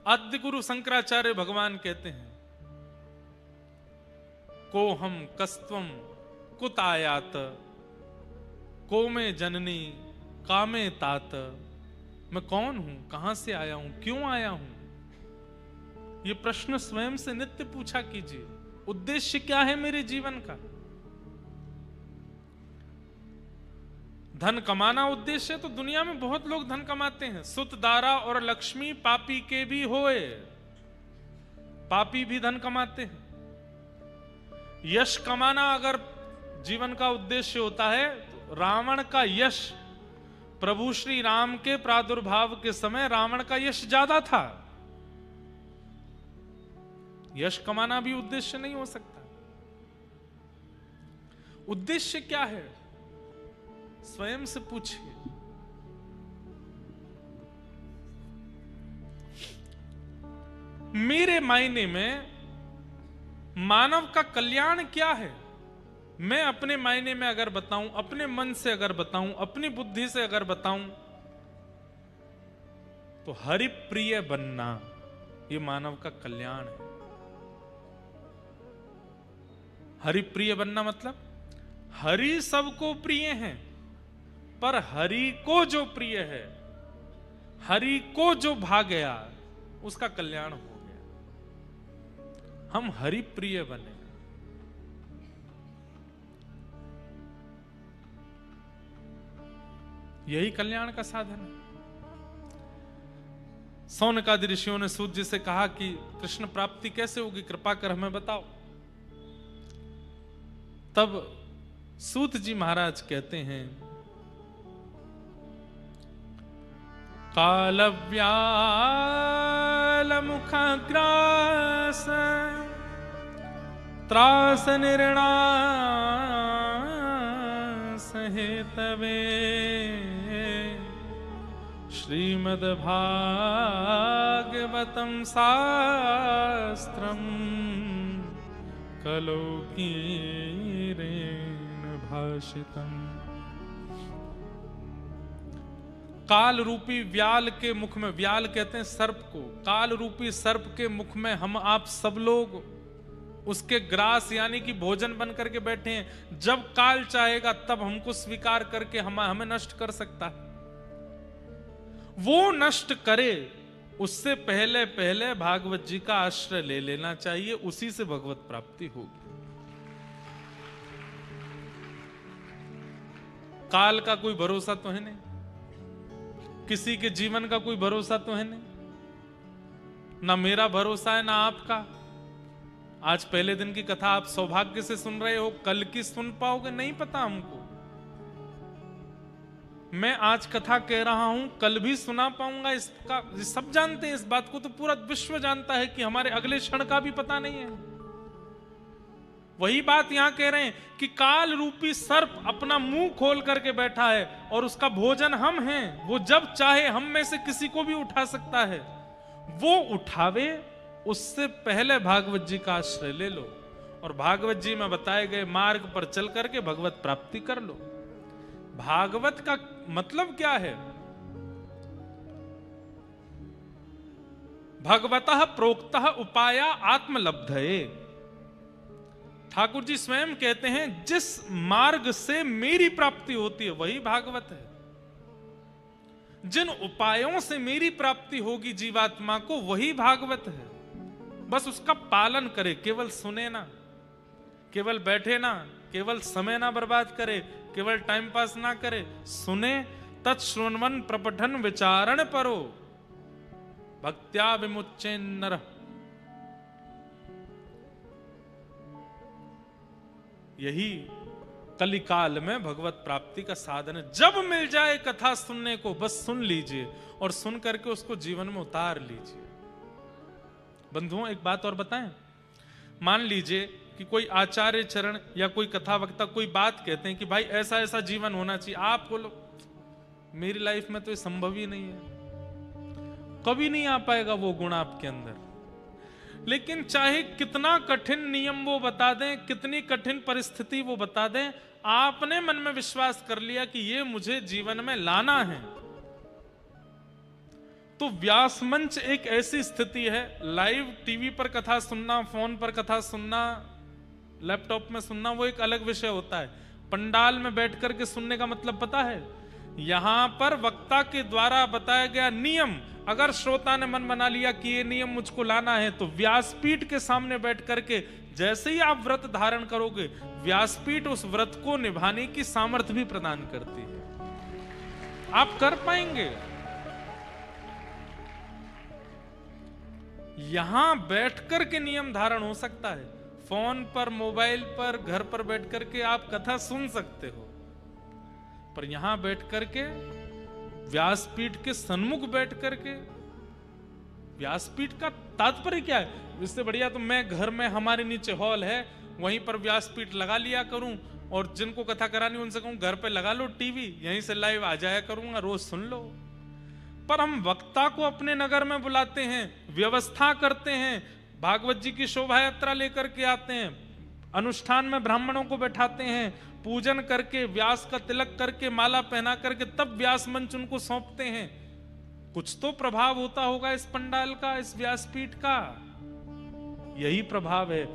आद्य गुरु शंकराचार्य भगवान कहते हैं, को हम कस्त्वम कुत आयात को में जननी कामे तात। मैं कौन हूं, कहां से आया हूं, क्यों आया हूं? यह प्रश्न स्वयं से नित्य पूछा कीजिए। उद्देश्य क्या है मेरे जीवन का? धन कमाना उद्देश्य है तो दुनिया में बहुत लोग धन कमाते हैं। सुत दारा और लक्ष्मी पापी के भी होए, पापी भी धन कमाते हैं। यश कमाना अगर जीवन का उद्देश्य होता है तो रावण का यश, प्रभु श्री राम के प्रादुर्भाव के समय रावण का यश ज्यादा था। यश कमाना भी उद्देश्य नहीं हो सकता। उद्देश्य क्या है? स्वयं से पूछिए। मेरे मायने में मानव का कल्याण क्या है? मैं अपने मायने में अगर बताऊं, अपने मन से अगर बताऊं, अपनी बुद्धि से अगर बताऊं, तो हरि प्रिय बनना ये मानव का कल्याण है। हरि प्रिय बनना मतलब हरि सबको प्रिय है, पर हरि को जो प्रिय है, हरि को जो भा गया उसका कल्याण हो गया। हम हरि प्रिय बने। यही कल्याण का साधन है। सौनकादि ऋषियों ने सूत जी से कहा कि कृष्ण प्राप्ति कैसे होगी, कृपा कर हमें बताओ। तब सूत जी महाराज कहते हैं, कालव्याल मुखाग्रास त्रास निर्णास हेतवे श्रीमद्भागवतं शास्त्रम् कलौकीरेण भाषितम्। काल रूपी व्याल के मुख में, व्याल कहते हैं सर्प को, काल रूपी सर्प के मुख में हम आप सब लोग उसके ग्रास यानी कि भोजन बन करके बैठे हैं। जब काल चाहेगा तब हमको स्वीकार करके हमें नष्ट कर सकता है। वो नष्ट करे उससे पहले पहले भागवत जी का आश्रय ले लेना चाहिए, उसी से भगवत प्राप्ति होगी। काल का कोई भरोसा तो है नहीं, किसी के जीवन का कोई भरोसा तो है नहीं, ना मेरा भरोसा है ना आपका। आज पहले दिन की कथा आप सौभाग्य से सुन रहे हो, कल की सुन पाओगे नहीं पता हमको। मैं आज कथा कह रहा हूं, कल भी सुना पाऊंगा, इसका सब जानते हैं इस बात को, तो पूरा विश्व जानता है कि हमारे अगले क्षण का भी पता नहीं है। वही बात यहां कह रहे हैं कि काल रूपी सर्प अपना मुंह खोल करके बैठा है और उसका भोजन हम हैं। वो जब चाहे हम में से किसी को भी उठा सकता है। वो उठावे उससे पहले भागवत जी का आश्रय ले लो और भागवत जी में बताए गए मार्ग पर चल करके भगवत प्राप्ति कर लो। भागवत का मतलब क्या है? भगवतः प्रोक्तः उपाया आत्मलब्धये। ठाकुर जी स्वयं कहते हैं जिस मार्ग से मेरी प्राप्ति होती है वही भागवत है। जिन उपायों से मेरी प्राप्ति होगी जीवात्मा को वही भागवत है। बस उसका पालन करे, केवल सुने ना, केवल बैठे ना, केवल समय ना बर्बाद करे, केवल टाइम पास ना करे, सुने तत्श्रवण प्रपठन विचारण परो भक्त्या विमुच्चेन नरः। यही कलिकाल में भगवत प्राप्ति का साधन है। जब मिल जाए कथा सुनने को बस सुन लीजिए और सुन करके उसको जीवन में उतार लीजिए। बंधुओं एक बात और बताएं, मान लीजिए कि कोई आचार्य चरण या कोई कथा वक्ता कोई बात कहते हैं कि भाई ऐसा ऐसा जीवन होना चाहिए, आप बोलो मेरी लाइफ में तो ये संभव ही नहीं है, कभी नहीं आ पाएगा वो गुण आपके अंदर। लेकिन चाहे कितना कठिन नियम वो बता दें, कितनी कठिन परिस्थिति वो बता दें, आपने मन में विश्वास कर लिया कि ये मुझे जीवन में लाना है, तो व्यास मंच एक ऐसी स्थिति है। लाइव टीवी पर कथा सुनना, फोन पर कथा सुनना, लैपटॉप में सुनना वो एक अलग विषय होता है। पंडाल में बैठ करके सुनने का मतलब पता है? यहां पर वक्ता के द्वारा बताया गया नियम, अगर श्रोता ने मन बना लिया कि ये नियम मुझको लाना है, तो व्यासपीठ के सामने बैठ करके जैसे ही आप व्रत धारण करोगे, व्यासपीठ उस व्रत को निभाने की सामर्थ्य भी प्रदान करती है। आप कर पाएंगे। यहां बैठकर के नियम धारण हो सकता है, फोन पर, मोबाइल पर, घर पर बैठ करके आप कथा सुन सकते हो, पर यहां बैठ करके व्यासपीठ के सन्मुख बैठ करके, व्यासपीठ का तात्पर्य क्या है? इससे बढ़िया तो मैं घर में, हमारे नीचे हॉल है, वहीं पर व्यासपीठ लगा लिया करूं और जिनको कथा करानी उनसे कहूं घर पे लगा लो टीवी, यहीं से लाइव आ जाया करूंगा, रोज सुन लो। पर हम वक्ता को अपने नगर में बुलाते हैं, व्यवस्था करते हैं, भागवत जी की शोभा यात्रा लेकर के आते हैं, अनुष्ठान में ब्राह्मणों को बैठाते हैं, पूजन करके, व्यास का तिलक करके, माला पहना करके तब व्यास मंच उनको सौंपते हैं। कुछ तो प्रभाव होता होगा इस पंडाल का, इस व्यासपीठ का। यही प्रभाव है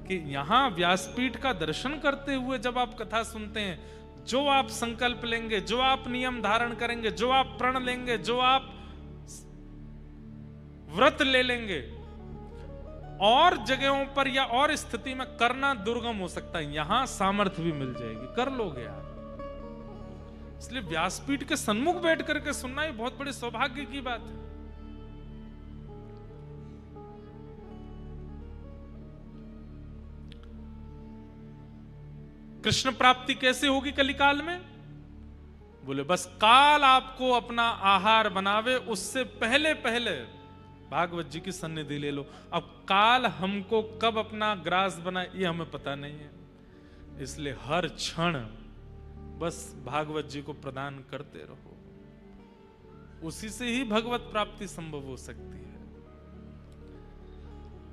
कि यहां व्यासपीठ का दर्शन करते हुए जब आप कथा सुनते हैं, जो आप संकल्प लेंगे, जो आप नियम धारण करेंगे, जो आप प्रण लेंगे, जो आप व्रत ले लेंगे, और जगहों पर या और स्थिति में करना दुर्गम हो सकता है, यहां सामर्थ्य भी मिल जाएगी, कर लोगे आप। इसलिए व्यासपीठ के सन्मुख बैठ करके सुनना ही बहुत बड़े सौभाग्य की बात है। कृष्ण प्राप्ति कैसे होगी कलिकाल में? बोले बस काल आपको अपना आहार बनावे, उससे पहले पहले भागवत जी की सन्निधि ले लो। अब काल हमको कब अपना ग्रास बनाए ये हमें पता नहीं है, इसलिए हर क्षण बस भागवत जी को प्रदान करते रहो, उसी से ही भगवत प्राप्ति संभव हो सकती है।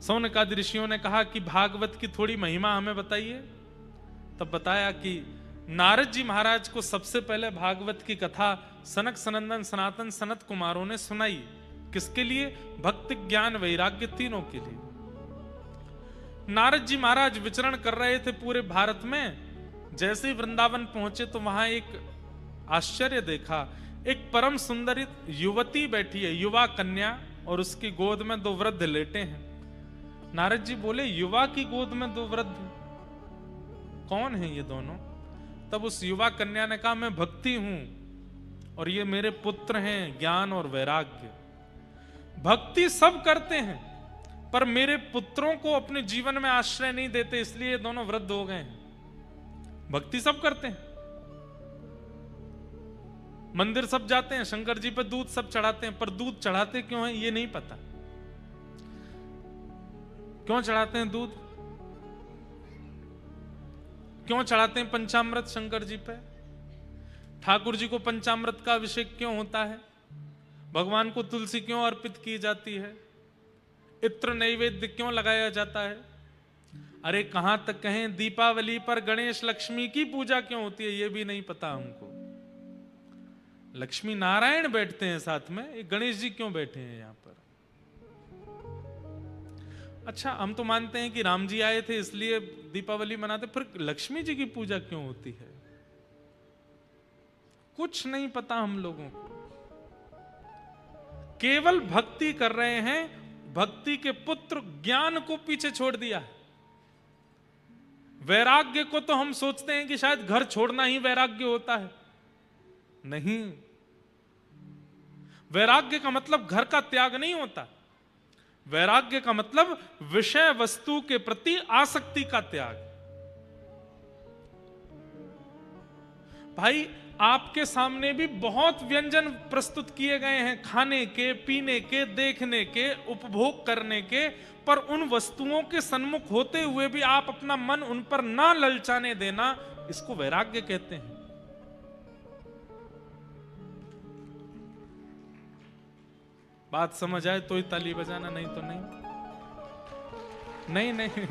सौनकादि ऋषियों ने कहा कि भागवत की थोड़ी महिमा हमें बताइए, तब बताया कि नारद जी महाराज को सबसे पहले भागवत की कथा सनक सनंदन सनातन सनत कुमारों ने सुनाई। किसके लिए? भक्ति ज्ञान वैराग्य तीनों के लिए। नारद जी महाराज विचरण कर रहे थे पूरे भारत में, जैसे ही वृंदावन पहुंचे तो वहां एक आश्चर्य देखा। एक परम सुंदरी युवती बैठी है, युवा कन्या, और उसकी गोद में दो वृद्ध लेटे हैं। नारद जी बोले युवा की गोद में दो वृद्ध, कौन है ये दोनों? तब उस युवा कन्या ने कहा मैं भक्ति हूं और ये मेरे पुत्र हैं ज्ञान और वैराग्य। भक्ति सब करते हैं पर मेरे पुत्रों को अपने जीवन में आश्रय नहीं देते, इसलिए ये दोनों वृद्ध हो गए हैं। भक्ति सब करते हैं, मंदिर सब जाते हैं, शंकर जी पे दूध सब चढ़ाते हैं, पर दूध चढ़ाते क्यों हैं ये नहीं पता। क्यों चढ़ाते हैं दूध? क्यों चढ़ाते हैं पंचामृत शंकर जी पे? ठाकुर जी को पंचामृत का अभिषेक क्यों होता है? भगवान को तुलसी क्यों अर्पित की जाती है? इत्र नैवेद्य क्यों लगाया जाता है? अरे कहां तक कहें दीपावली पर गणेश लक्ष्मी की पूजा क्यों होती है ये भी नहीं पता हमको। लक्ष्मी नारायण बैठते हैं साथ में, ये गणेश जी क्यों बैठे हैं यहां पर? अच्छा हम तो मानते हैं कि राम जी आए थे इसलिए दीपावली मनाते, फिर लक्ष्मी जी की पूजा क्यों होती है? कुछ नहीं पता हम लोगों को। केवल भक्ति कर रहे हैं, भक्ति के पुत्र ज्ञान को पीछे छोड़ दिया है। वैराग्य को तो हम सोचते हैं कि शायद घर छोड़ना ही वैराग्य होता है, नहीं। वैराग्य का मतलब घर का त्याग नहीं होता। वैराग्य का मतलब विषय वस्तु के प्रति आसक्ति का त्याग। भाई आपके सामने भी बहुत व्यंजन प्रस्तुत किए गए हैं, खाने के, पीने के, देखने के, उपभोग करने के, पर उन वस्तुओं के सन्मुख होते हुए भी आप अपना मन उन पर ना ललचाने देना, इसको वैराग्य कहते हैं। बात समझ आए तो ही ताली बजाना, नहीं तो नहीं। नहीं नहीं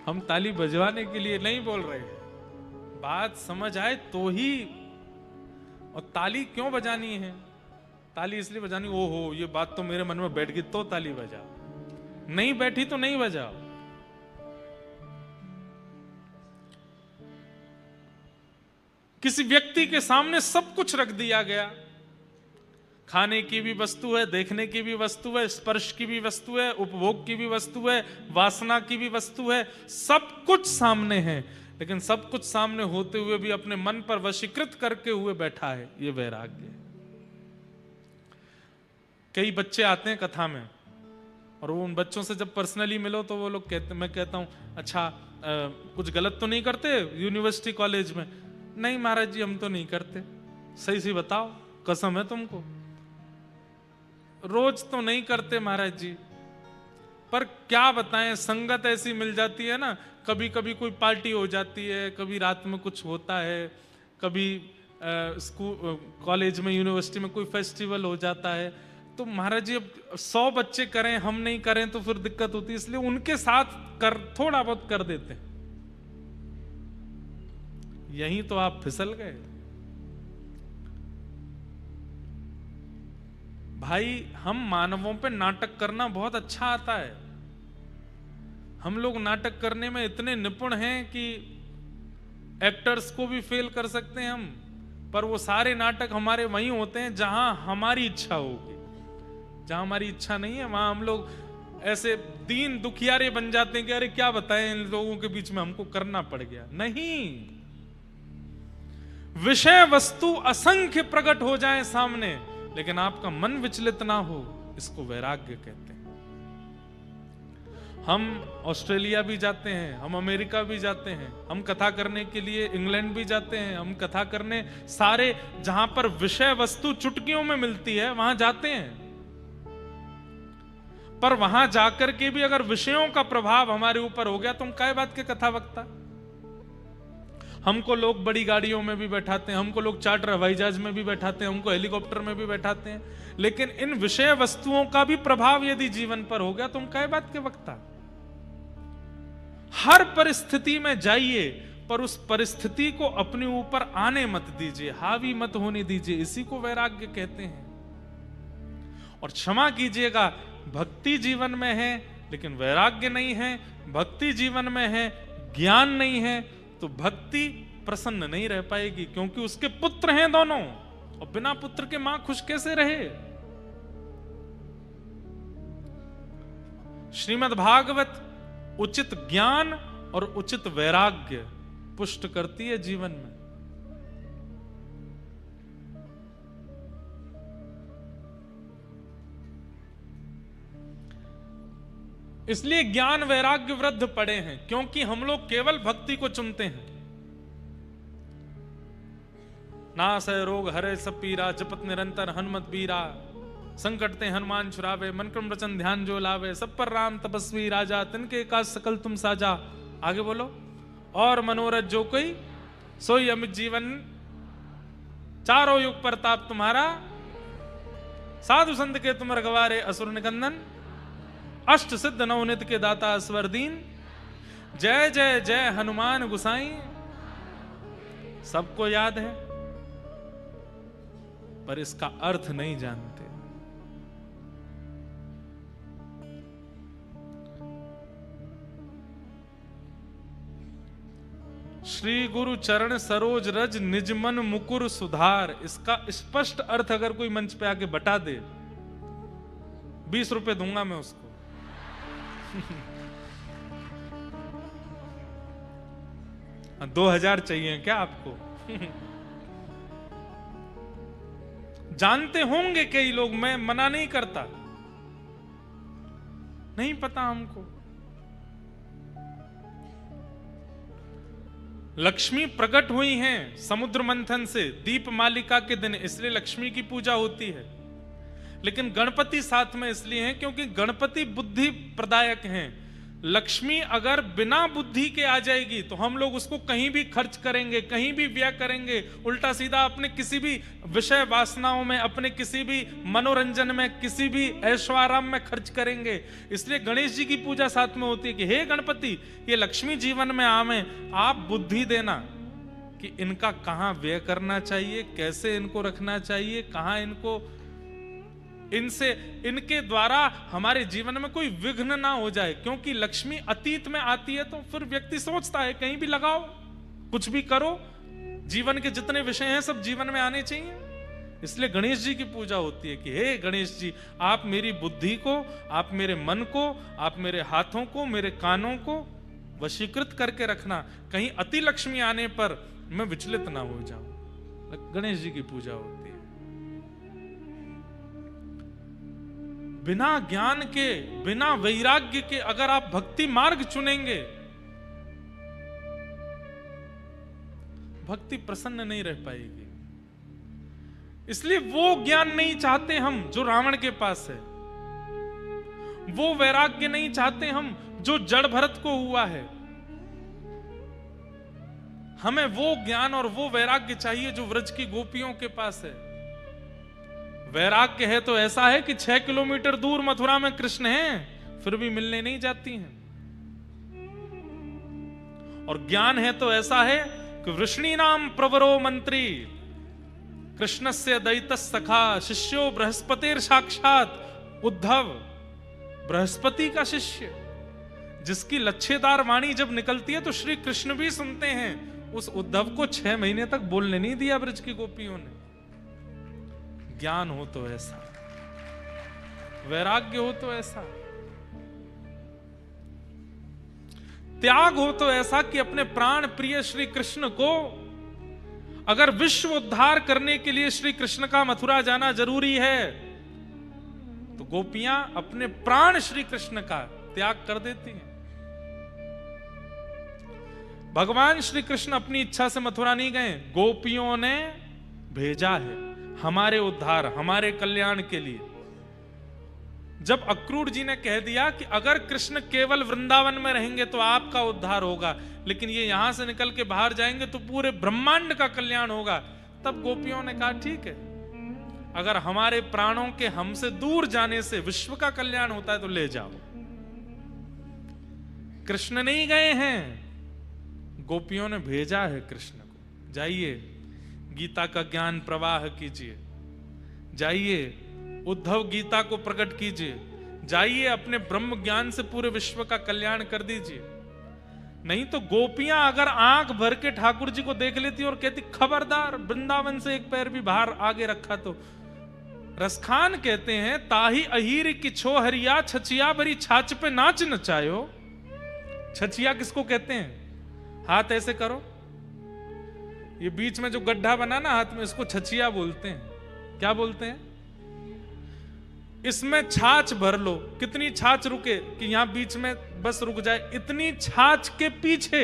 हम ताली बजवाने के लिए नहीं बोल रहे, बात समझ आए तो ही। और ताली क्यों बजानी है? ताली इसलिए बजानी, ओहो ये बात तो मेरे मन में बैठ गई तो ताली बजाओ, नहीं बैठी तो नहीं बजाओ। किसी व्यक्ति के सामने सब कुछ रख दिया गया, खाने की भी वस्तु है, देखने की भी वस्तु है, स्पर्श की भी वस्तु है, उपभोग की भी वस्तु है, वासना की भी वस्तु है, सब कुछ सामने है, लेकिन सब कुछ सामने होते हुए भी अपने मन पर वशीकृत करके हुए बैठा है, ये वैराग्य है। कई बच्चे आते हैं कथा में और वो उन बच्चों से जब पर्सनली मिलो तो वो लोग कहते, मैं कहता हूं अच्छा कुछ गलत तो नहीं करते यूनिवर्सिटी कॉलेज में? नहीं महाराज जी हम तो नहीं करते। सही सी बताओ, कसम है तुमको? रोज तो नहीं करते महाराज जी, पर क्या बताएं संगत ऐसी मिल जाती है ना, कभी कभी कोई पार्टी हो जाती है, कभी रात में कुछ होता है, कभी स्कूल कॉलेज में यूनिवर्सिटी में कोई फेस्टिवल हो जाता है, तो महाराज जी अब 100 बच्चे करें हम नहीं करें तो फिर दिक्कत होती है, इसलिए उनके साथ कर थोड़ा बहुत कर देते हैं। यहीं तो आप फिसल गए भाई। हम मानवों पे नाटक करना बहुत अच्छा आता है, हम लोग नाटक करने में इतने निपुण हैं कि एक्टर्स को भी फेल कर सकते हैं हम, पर वो सारे नाटक हमारे वहीं होते हैं जहां हमारी इच्छा होगी। जहां हमारी इच्छा नहीं है वहां हम लोग ऐसे दीन दुखियारे बन जाते हैं कि अरे क्या बताएं इन लोगों के बीच में हमको करना पड़ गया। नहीं, विषय वस्तु असंख्य प्रकट हो जाए सामने, लेकिन आपका मन विचलित ना हो, इसको वैराग्य कहते हैं। हम ऑस्ट्रेलिया भी जाते हैं, हम अमेरिका भी जाते हैं, हम कथा करने के लिए इंग्लैंड भी जाते हैं, हम कथा करने सारे जहां पर विषय वस्तु चुटकियों में मिलती है वहां जाते हैं। पर वहां जाकर के भी अगर विषयों का प्रभाव हमारे ऊपर हो गया तो हम काय बात के कथा वक्ता। हमको लोग बड़ी गाड़ियों में भी बैठाते हैं, हमको लोग चार्टर हवाई जहाज में भी बैठाते हैं, हमको हेलीकॉप्टर में भी बैठाते हैं, लेकिन इन विषय वस्तुओं का भी प्रभाव यदि जीवन पर हो गया तो हम काय बात के वक्ता। हर परिस्थिति में जाइए, पर उस परिस्थिति को अपने ऊपर आने मत दीजिए, हावी मत होने दीजिए, इसी को वैराग्य कहते हैं। और क्षमा कीजिएगा, भक्ति जीवन में है लेकिन वैराग्य नहीं है, भक्ति जीवन में है ज्ञान नहीं है, तो भक्ति प्रसन्न नहीं रह पाएगी, क्योंकि उसके पुत्र हैं दोनों, और बिना पुत्र के मां खुश कैसे रहे। श्रीमद् भागवत उचित ज्ञान और उचित वैराग्य पुष्ट करती है जीवन में। इसलिए ज्ञान वैराग्य वृद्ध पड़े हैं, क्योंकि हम लोग केवल भक्ति को चुनते हैं। नासै रोग हरे सब पीरा, जपत निरंतर हनुमत बीरा, संकट ते हनुमान छुरावे, मन क्रम वचन ध्यान जो लावे, सब पर राम तपस्वी राजा, तिनके काज सकल तुम साजा। आगे बोलो। और मनोरथ जो कोई सोई अमित जीवन, चारों युग प्रताप तुम्हारा, साधु संत के तुम रखवारे, असुर निकंदन, अष्ट सिद्ध नवनित के दाता स्वर दीन, जय जय जय हनुमान गुसाई। सबको याद है, पर इसका अर्थ नहीं जानते। श्री गुरु चरण सरोज रज, निज मन मुकुर सुधार, इसका स्पष्ट अर्थ अगर कोई मंच पे आके बता दे, 20 रुपए दूंगा मैं उसको। 2000 चाहिए क्या आपको? जानते होंगे कई लोग, मैं मना नहीं करता, नहीं पता हमको। लक्ष्मी प्रकट हुई हैं समुद्र मंथन से दीप मालिका के दिन, इसलिए लक्ष्मी की पूजा होती है। लेकिन गणपति साथ में इसलिए हैं क्योंकि गणपति बुद्धि प्रदायक हैं। लक्ष्मी अगर बिना बुद्धि के आ जाएगी तो हम लोग उसको कहीं भी खर्च करेंगे, कहीं भी व्यय करेंगे, उल्टा सीधा अपने किसी भी विषय वासनाओं में, अपने किसी भी मनोरंजन में, किसी भी ऐश्वर्याराम में खर्च करेंगे। इसलिए गणेश जी की पूजा साथ में होती है कि हे गणपति, ये लक्ष्मी जीवन में आवे, आप बुद्धि देना कि इनका कहां व्यय करना चाहिए, कैसे इनको रखना चाहिए, कहां इनको, इनसे, इनके द्वारा हमारे जीवन में कोई विघ्न ना हो जाए। क्योंकि लक्ष्मी अतीत में आती है तो फिर व्यक्ति सोचता है कहीं भी लगाओ, कुछ भी करो, जीवन के जितने विषय हैं सब जीवन में आने चाहिए। इसलिए गणेश जी की पूजा होती है कि हे गणेश जी, आप मेरी बुद्धि को, आप मेरे मन को, आप मेरे हाथों को, मेरे कानों को वशीकृत करके रखना, कहीं अति लक्ष्मी आने पर मैं विचलित ना हो जाऊं। गणेश जी की पूजा होती है। बिना ज्ञान के, बिना वैराग्य के अगर आप भक्ति मार्ग चुनेंगे, भक्ति प्रसन्न नहीं रह पाएगी। इसलिए वो ज्ञान नहीं चाहते हम जो रावण के पास है, वो वैराग्य नहीं चाहते हम जो जड़ भरत को हुआ है। हमें वो ज्ञान और वो वैराग्य चाहिए जो व्रज की गोपियों के पास है। वैराग्य है तो ऐसा है कि 6 किलोमीटर दूर मथुरा में कृष्ण हैं, फिर भी मिलने नहीं जाती हैं। और ज्ञान है तो ऐसा है कि वृष्णि नाम प्रवरो मंत्री, कृष्णस्य दैतस् सखा, शिष्यो बृहस्पतिर साक्षात उद्धव, बृहस्पति का शिष्य, जिसकी लच्छेदार वाणी जब निकलती है तो श्री कृष्ण भी सुनते हैं। उस उद्धव को 6 महीने तक बोलने नहीं दिया ब्रज की गोपियों ने। ज्ञान हो तो ऐसा। वैराग्य हो तो ऐसा, त्याग हो तो ऐसा कि अपने प्राण प्रिय श्री कृष्ण को, अगर विश्व उद्धार करने के लिए श्री कृष्ण का मथुरा जाना जरूरी है, तो गोपियां अपने प्राण श्री कृष्ण का त्याग कर देती हैं। भगवान श्री कृष्ण अपनी इच्छा से मथुरा नहीं गए, गोपियों ने भेजा है हमारे उद्धार, हमारे कल्याण के लिए। जब अक्रूर जी ने कह दिया कि अगर कृष्ण केवल वृंदावन में रहेंगे तो आपका उद्धार होगा, लेकिन ये यहां से निकल के बाहर जाएंगे तो पूरे ब्रह्मांड का कल्याण होगा, तब गोपियों ने कहा ठीक है, अगर हमारे प्राणों के हमसे दूर जाने से विश्व का कल्याण होता है तो ले जाओ। कृष्ण नहीं गए हैं, गोपियों ने भेजा है कृष्ण को, जाइए गीता का ज्ञान प्रवाह कीजिए, जाइए उद्धव गीता को प्रकट कीजिए, जाइए अपने ब्रह्म ज्ञान से पूरे विश्व का कल्याण कर दीजिए। नहीं तो गोपियां अगर आंख भर के ठाकुर जी को देख लेती और कहती खबरदार वृंदावन से एक पैर भी बाहर आगे रखा तो। रसखान कहते हैं ताही अहीर की छो हरिया छचिया भरी छाछ पे नाच नचायो। छचिया किसको कहते हैं? हाथ ऐसे करो, ये बीच में जो गड्ढा बना ना हाथ में, इसको छचिया बोलते हैं। क्या बोलते हैं? इसमें छाछ भर लो, कितनी छाछ रुके कि यहां बीच में बस रुक जाए, इतनी छाछ के पीछे,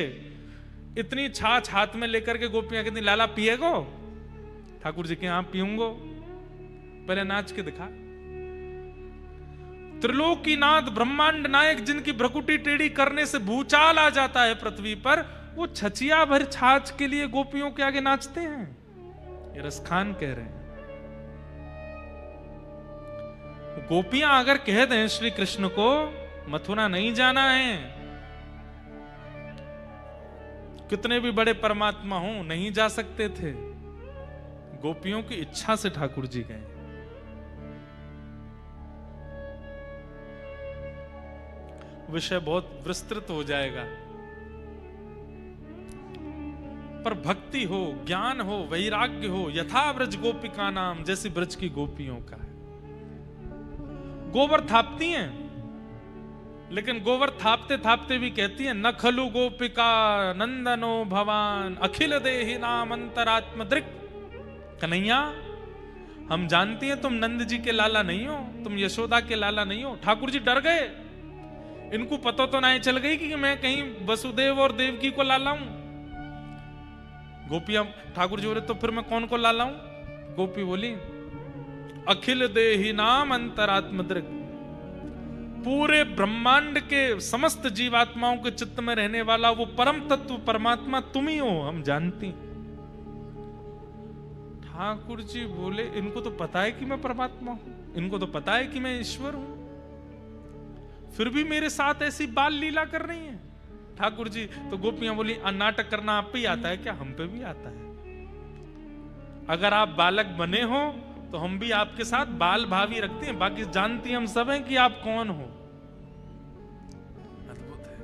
इतनी छाछ हाथ में लेकर के गोपियां कहती लाला पिएगो? ठाकुर जी के यहां पीऊंगो, पहले नाच के दिखा। त्रिलोकीनाथ ब्रह्मांड नायक जिनकी भ्रकुटी टेढ़ी करने से भूचाल आ जाता है पृथ्वी पर, वो छचिया भर छाछ के लिए गोपियों के आगे नाचते हैं। ये रसखान कह रहे हैं। गोपियां अगर कह दें श्री कृष्ण को मथुरा नहीं जाना है, कितने भी बड़े परमात्मा हो नहीं जा सकते थे, गोपियों की इच्छा से ठाकुर जी गए। विषय बहुत विस्तृत हो जाएगा, पर भक्ति हो, ज्ञान हो, वैराग्य हो, यथा ब्रज गोपिका नाम, जैसी ब्रज की गोपियों का है। गोबर थापती हैं, लेकिन गोबर थापते थापते भी कहती हैं न खलु गोपिका नंदनो भवान अखिल देहि नाम अंतरात्म दृक्। कन्हैया, हम जानती हैं तुम नंद जी के लाला नहीं हो, तुम यशोदा के लाला नहीं हो। ठाकुर जी डर गए, इनको पता तो नहीं चल गई कि मैं कहीं वसुदेव और देवकी को लाला हूं। गोपियां ठाकुर जी बोले तो फिर मैं कौन को लाला हूं? गोपी बोली अखिल देहि नाम अंतरात्म दृक्, पूरे ब्रह्मांड के समस्त जीवात्माओं के चित्त में रहने वाला वो परम तत्व परमात्मा तुम ही हो, हम जानती। ठाकुर जी बोले इनको तो पता है कि मैं परमात्मा हूं, इनको तो पता है कि मैं ईश्वर हूं, फिर भी मेरे साथ ऐसी बाल लीला कर रही है। ठाकुर जी तो गोपियां बोली नाटक करना आप पे ही आता है क्या? हम पे भी आता है। अगर आप बालक बने हो तो हम भी आपके साथ बाल भावी रखते हैं, बाकी जानती हम सब हैं कि आप कौन हो। अद्भुत है।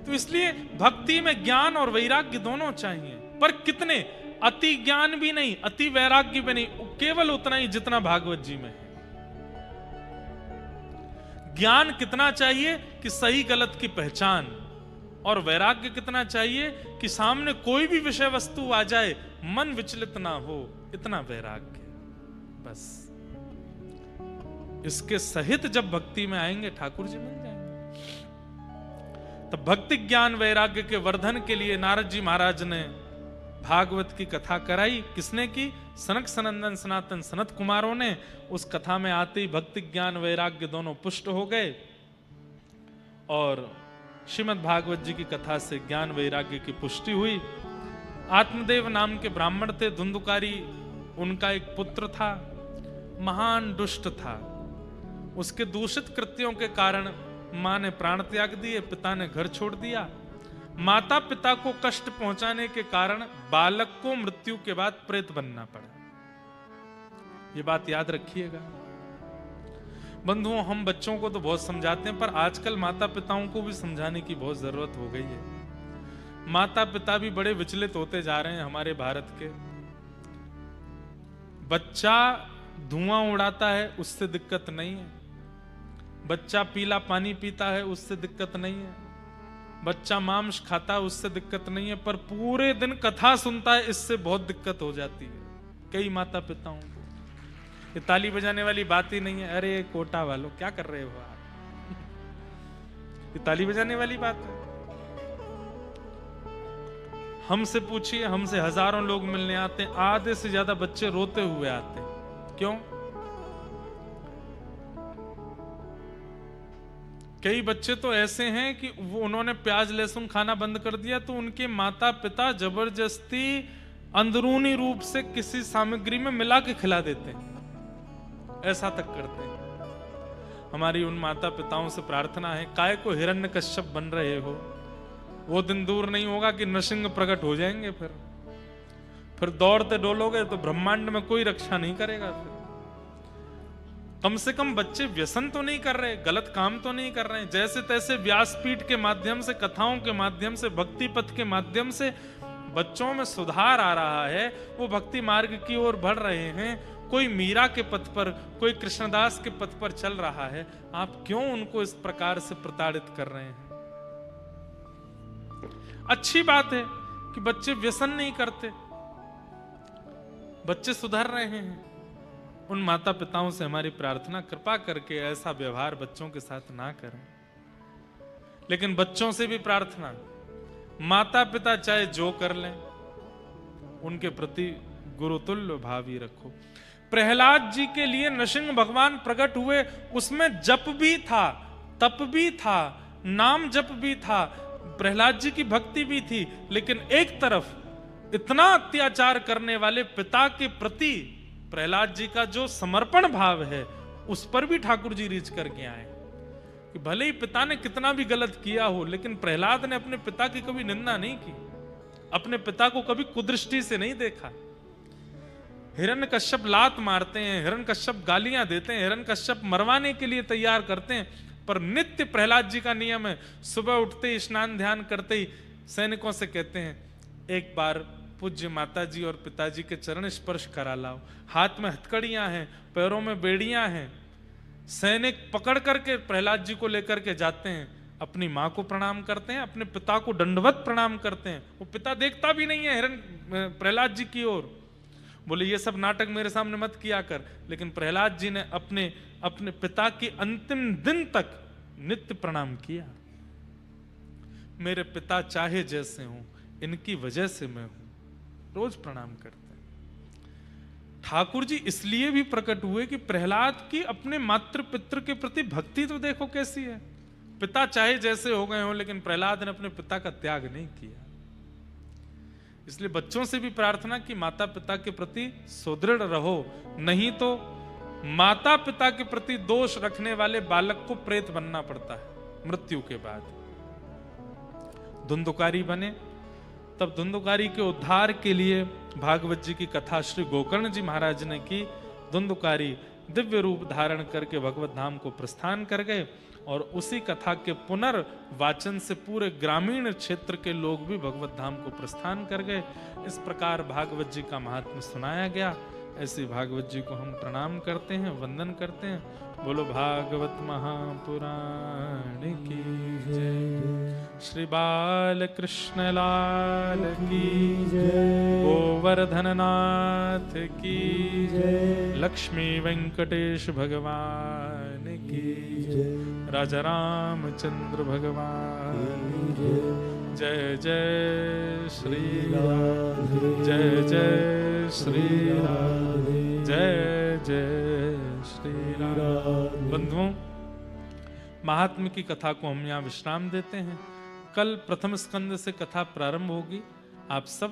तो इसलिए भक्ति में ज्ञान और वैराग्य दोनों चाहिए, पर कितने? अति ज्ञान भी नहीं, अति वैराग्य भी नहीं, केवल उतना ही जितना भागवत जी में है। ज्ञान कितना चाहिए कि सही गलत की पहचान, और वैराग्य कितना चाहिए कि सामने कोई भी विषय वस्तु आ जाए मन विचलित ना हो, इतना वैराग्य। बस इसके सहित जब भक्ति में आएंगे ठाकुर जी मिल जाएंगे। तब भक्ति ज्ञान वैराग्य के वर्धन के लिए नारद जी महाराज ने भागवत की कथा कराई। किसने की? सनक सनंदन सनातन सनत कुमारों ने। उस कथा में आते ही भक्ति ज्ञान वैराग्य दोनों पुष्ट हो गए, और श्रीमद् भागवत जी की कथा से ज्ञान वैराग्य की पुष्टि हुई। आत्मदेव नाम के ब्राह्मण थे, धुंधुकारी उनका एक पुत्र था, महान दुष्ट था। उसके दूषित कृत्यों के कारण मां ने प्राण त्याग दिए, पिता ने घर छोड़ दिया। माता पिता को कष्ट पहुंचाने के कारण बालक को मृत्यु के बाद प्रेत बनना पड़ा। ये बात याद रखिएगा बंधुओं। हम बच्चों को तो बहुत समझाते हैं, पर आजकल माता पिताओं को भी समझाने की बहुत जरूरत हो गई है। माता पिता भी बड़े विचलित होते जा रहे हैं हमारे भारत के। बच्चा धुआं उड़ाता है उससे दिक्कत नहीं है, बच्चा पीला पानी पीता है उससे दिक्कत नहीं है, बच्चा मांस खाता है उससे दिक्कत नहीं है, पर पूरे दिन कथा सुनता है इससे बहुत दिक्कत हो जाती है कई माता पिताओं को। ये ताली बजाने वाली बात ही नहीं है। अरे कोटा वालों क्या कर रहे हो आप, ये ताली बजाने वाली बात है। हमसे पूछिए, हमसे हजारों लोग मिलने आते हैं, आधे से ज्यादा बच्चे रोते हुए आते हैं। क्यों? कई बच्चे तो ऐसे हैं कि वो उन्होंने प्याज लहसुन खाना बंद कर दिया तो उनके माता पिता जबरदस्ती अंदरूनी रूप से किसी सामग्री में मिला के खिला देते हैं, ऐसा तक करते हैं। हमारी उन माता पिताओं से प्रार्थना है, काय को हिरण्यकश्यप बन रहे हो, वो दिन दूर नहीं होगा कि नृसिंह प्रकट हो जाएंगे, फिर दौड़ते डोलोगे तो ब्रह्मांड में कोई रक्षा नहीं करेगा। फिर कम से कम बच्चे व्यसन तो नहीं कर रहे, गलत काम तो नहीं कर रहे हैं। जैसे तैसे व्यासपीठ के माध्यम से, कथाओं के माध्यम से, भक्ति पथ के माध्यम से बच्चों में सुधार आ रहा है, वो भक्ति मार्ग की ओर बढ़ रहे हैं। कोई मीरा के पथ पर, कोई कृष्णदास के पथ पर चल रहा है, आप क्यों उनको इस प्रकार से प्रताड़ित कर रहे हैं? अच्छी बात है कि बच्चे व्यसन नहीं करते, बच्चे सुधर रहे हैं। उन माता पिताओं से हमारी प्रार्थना, कृपा करके ऐसा व्यवहार बच्चों के साथ ना करें। लेकिन बच्चों से भी प्रार्थना, माता पिता चाहे जो कर लें, उनके प्रति गुरुतुल्य भाव ही रखो। प्रहलाद जी के लिए नृसिंह भगवान प्रकट हुए, उसमें जप भी था, तप भी था, नाम जप भी था, प्रहलाद जी की भक्ति भी थी। लेकिन एक तरफ इतना अत्याचार करने वाले पिता के प्रति प्रहलाद जी का जो समर्पण भाव है, उस पर भी ठाकुर जी रीच करके आए कि भले ही पिता ने कितना भी गलत किया हो, लेकिन प्रहलाद ने अपने पिता की कभी निंदा नहीं की, अपने पिता को कभी कुदृष्टि से नहीं देखा। हिरण्यकश्यप लात मारते हैं, हिरण्यकश्यप गालियां देते हैं, हिरण्यकश्यप मरवाने के लिए तैयार करते हैं, पर नित्य प्रहलाद जी का नियम है, सुबह उठते ही स्नान ध्यान करते ही सैनिकों से कहते हैं, एक बार पूज्य माता जी और पिताजी के चरण स्पर्श करा लाओ। हाथ में हथकड़ियां हैं, पैरों में बेड़ियां हैं। सैनिक पकड़ करके प्रहलाद जी को लेकर के जाते हैं, अपनी मां को प्रणाम करते हैं, अपने पिता को दंडवत प्रणाम करते हैं। वो पिता देखता भी नहीं है प्रहलाद जी की ओर, बोले ये सब नाटक मेरे सामने मत किया कर। लेकिन प्रहलाद जी ने अपने पिता के अंतिम दिन तक नित्य प्रणाम किया। मेरे पिता चाहे जैसे हों, इनकी वजह से मैं हूं, रोज प्रणाम करते हैं। ठाकुर जी इसलिए भी प्रकट हुए कि प्रहलाद की अपने मातृ पितृ के प्रति भक्ति तो देखो कैसी है। पिता चाहे जैसे हो गए हों, लेकिन प्रहलाद ने अपने पिता का त्याग नहीं किया। इसलिए बच्चों से भी प्रार्थना कि माता पिता के प्रति सुदृढ़ रहो, नहीं तो माता पिता के प्रति दोष रखने वाले बालक को प्रेत बनना पड़ता है मृत्यु के बाद। धुंधुकारी बने, तब धुंधुकारी के उद्धार के लिए भागवत जी की कथा श्री गोकर्ण जी महाराज ने की। धुंधुकारी दिव्य रूप धारण करके भगवत धाम को प्रस्थान कर गए, और उसी कथा के पुनर्वाचन से पूरे ग्रामीण क्षेत्र के लोग भी भगवत धाम को प्रस्थान कर गए। इस प्रकार भागवत जी का महात्म्य सुनाया गया। ऐसे भागवत जी को हम प्रणाम करते हैं, वंदन करते हैं। बोलो भागवत महापुराण की जय। श्री बाल कृष्ण लाल की जय। गोवर्धन नाथ की जय। लक्ष्मी वेंकटेश भगवान की जय। राजा रामचंद्र भगवान की जय। जय श्री राधे, जय जय श्री राधे, जय जय श्री राधे। बंधुओं, महात्म्य की कथा को हम यहाँ विश्राम देते हैं। कल प्रथम स्कंद से कथा प्रारंभ होगी। आप सब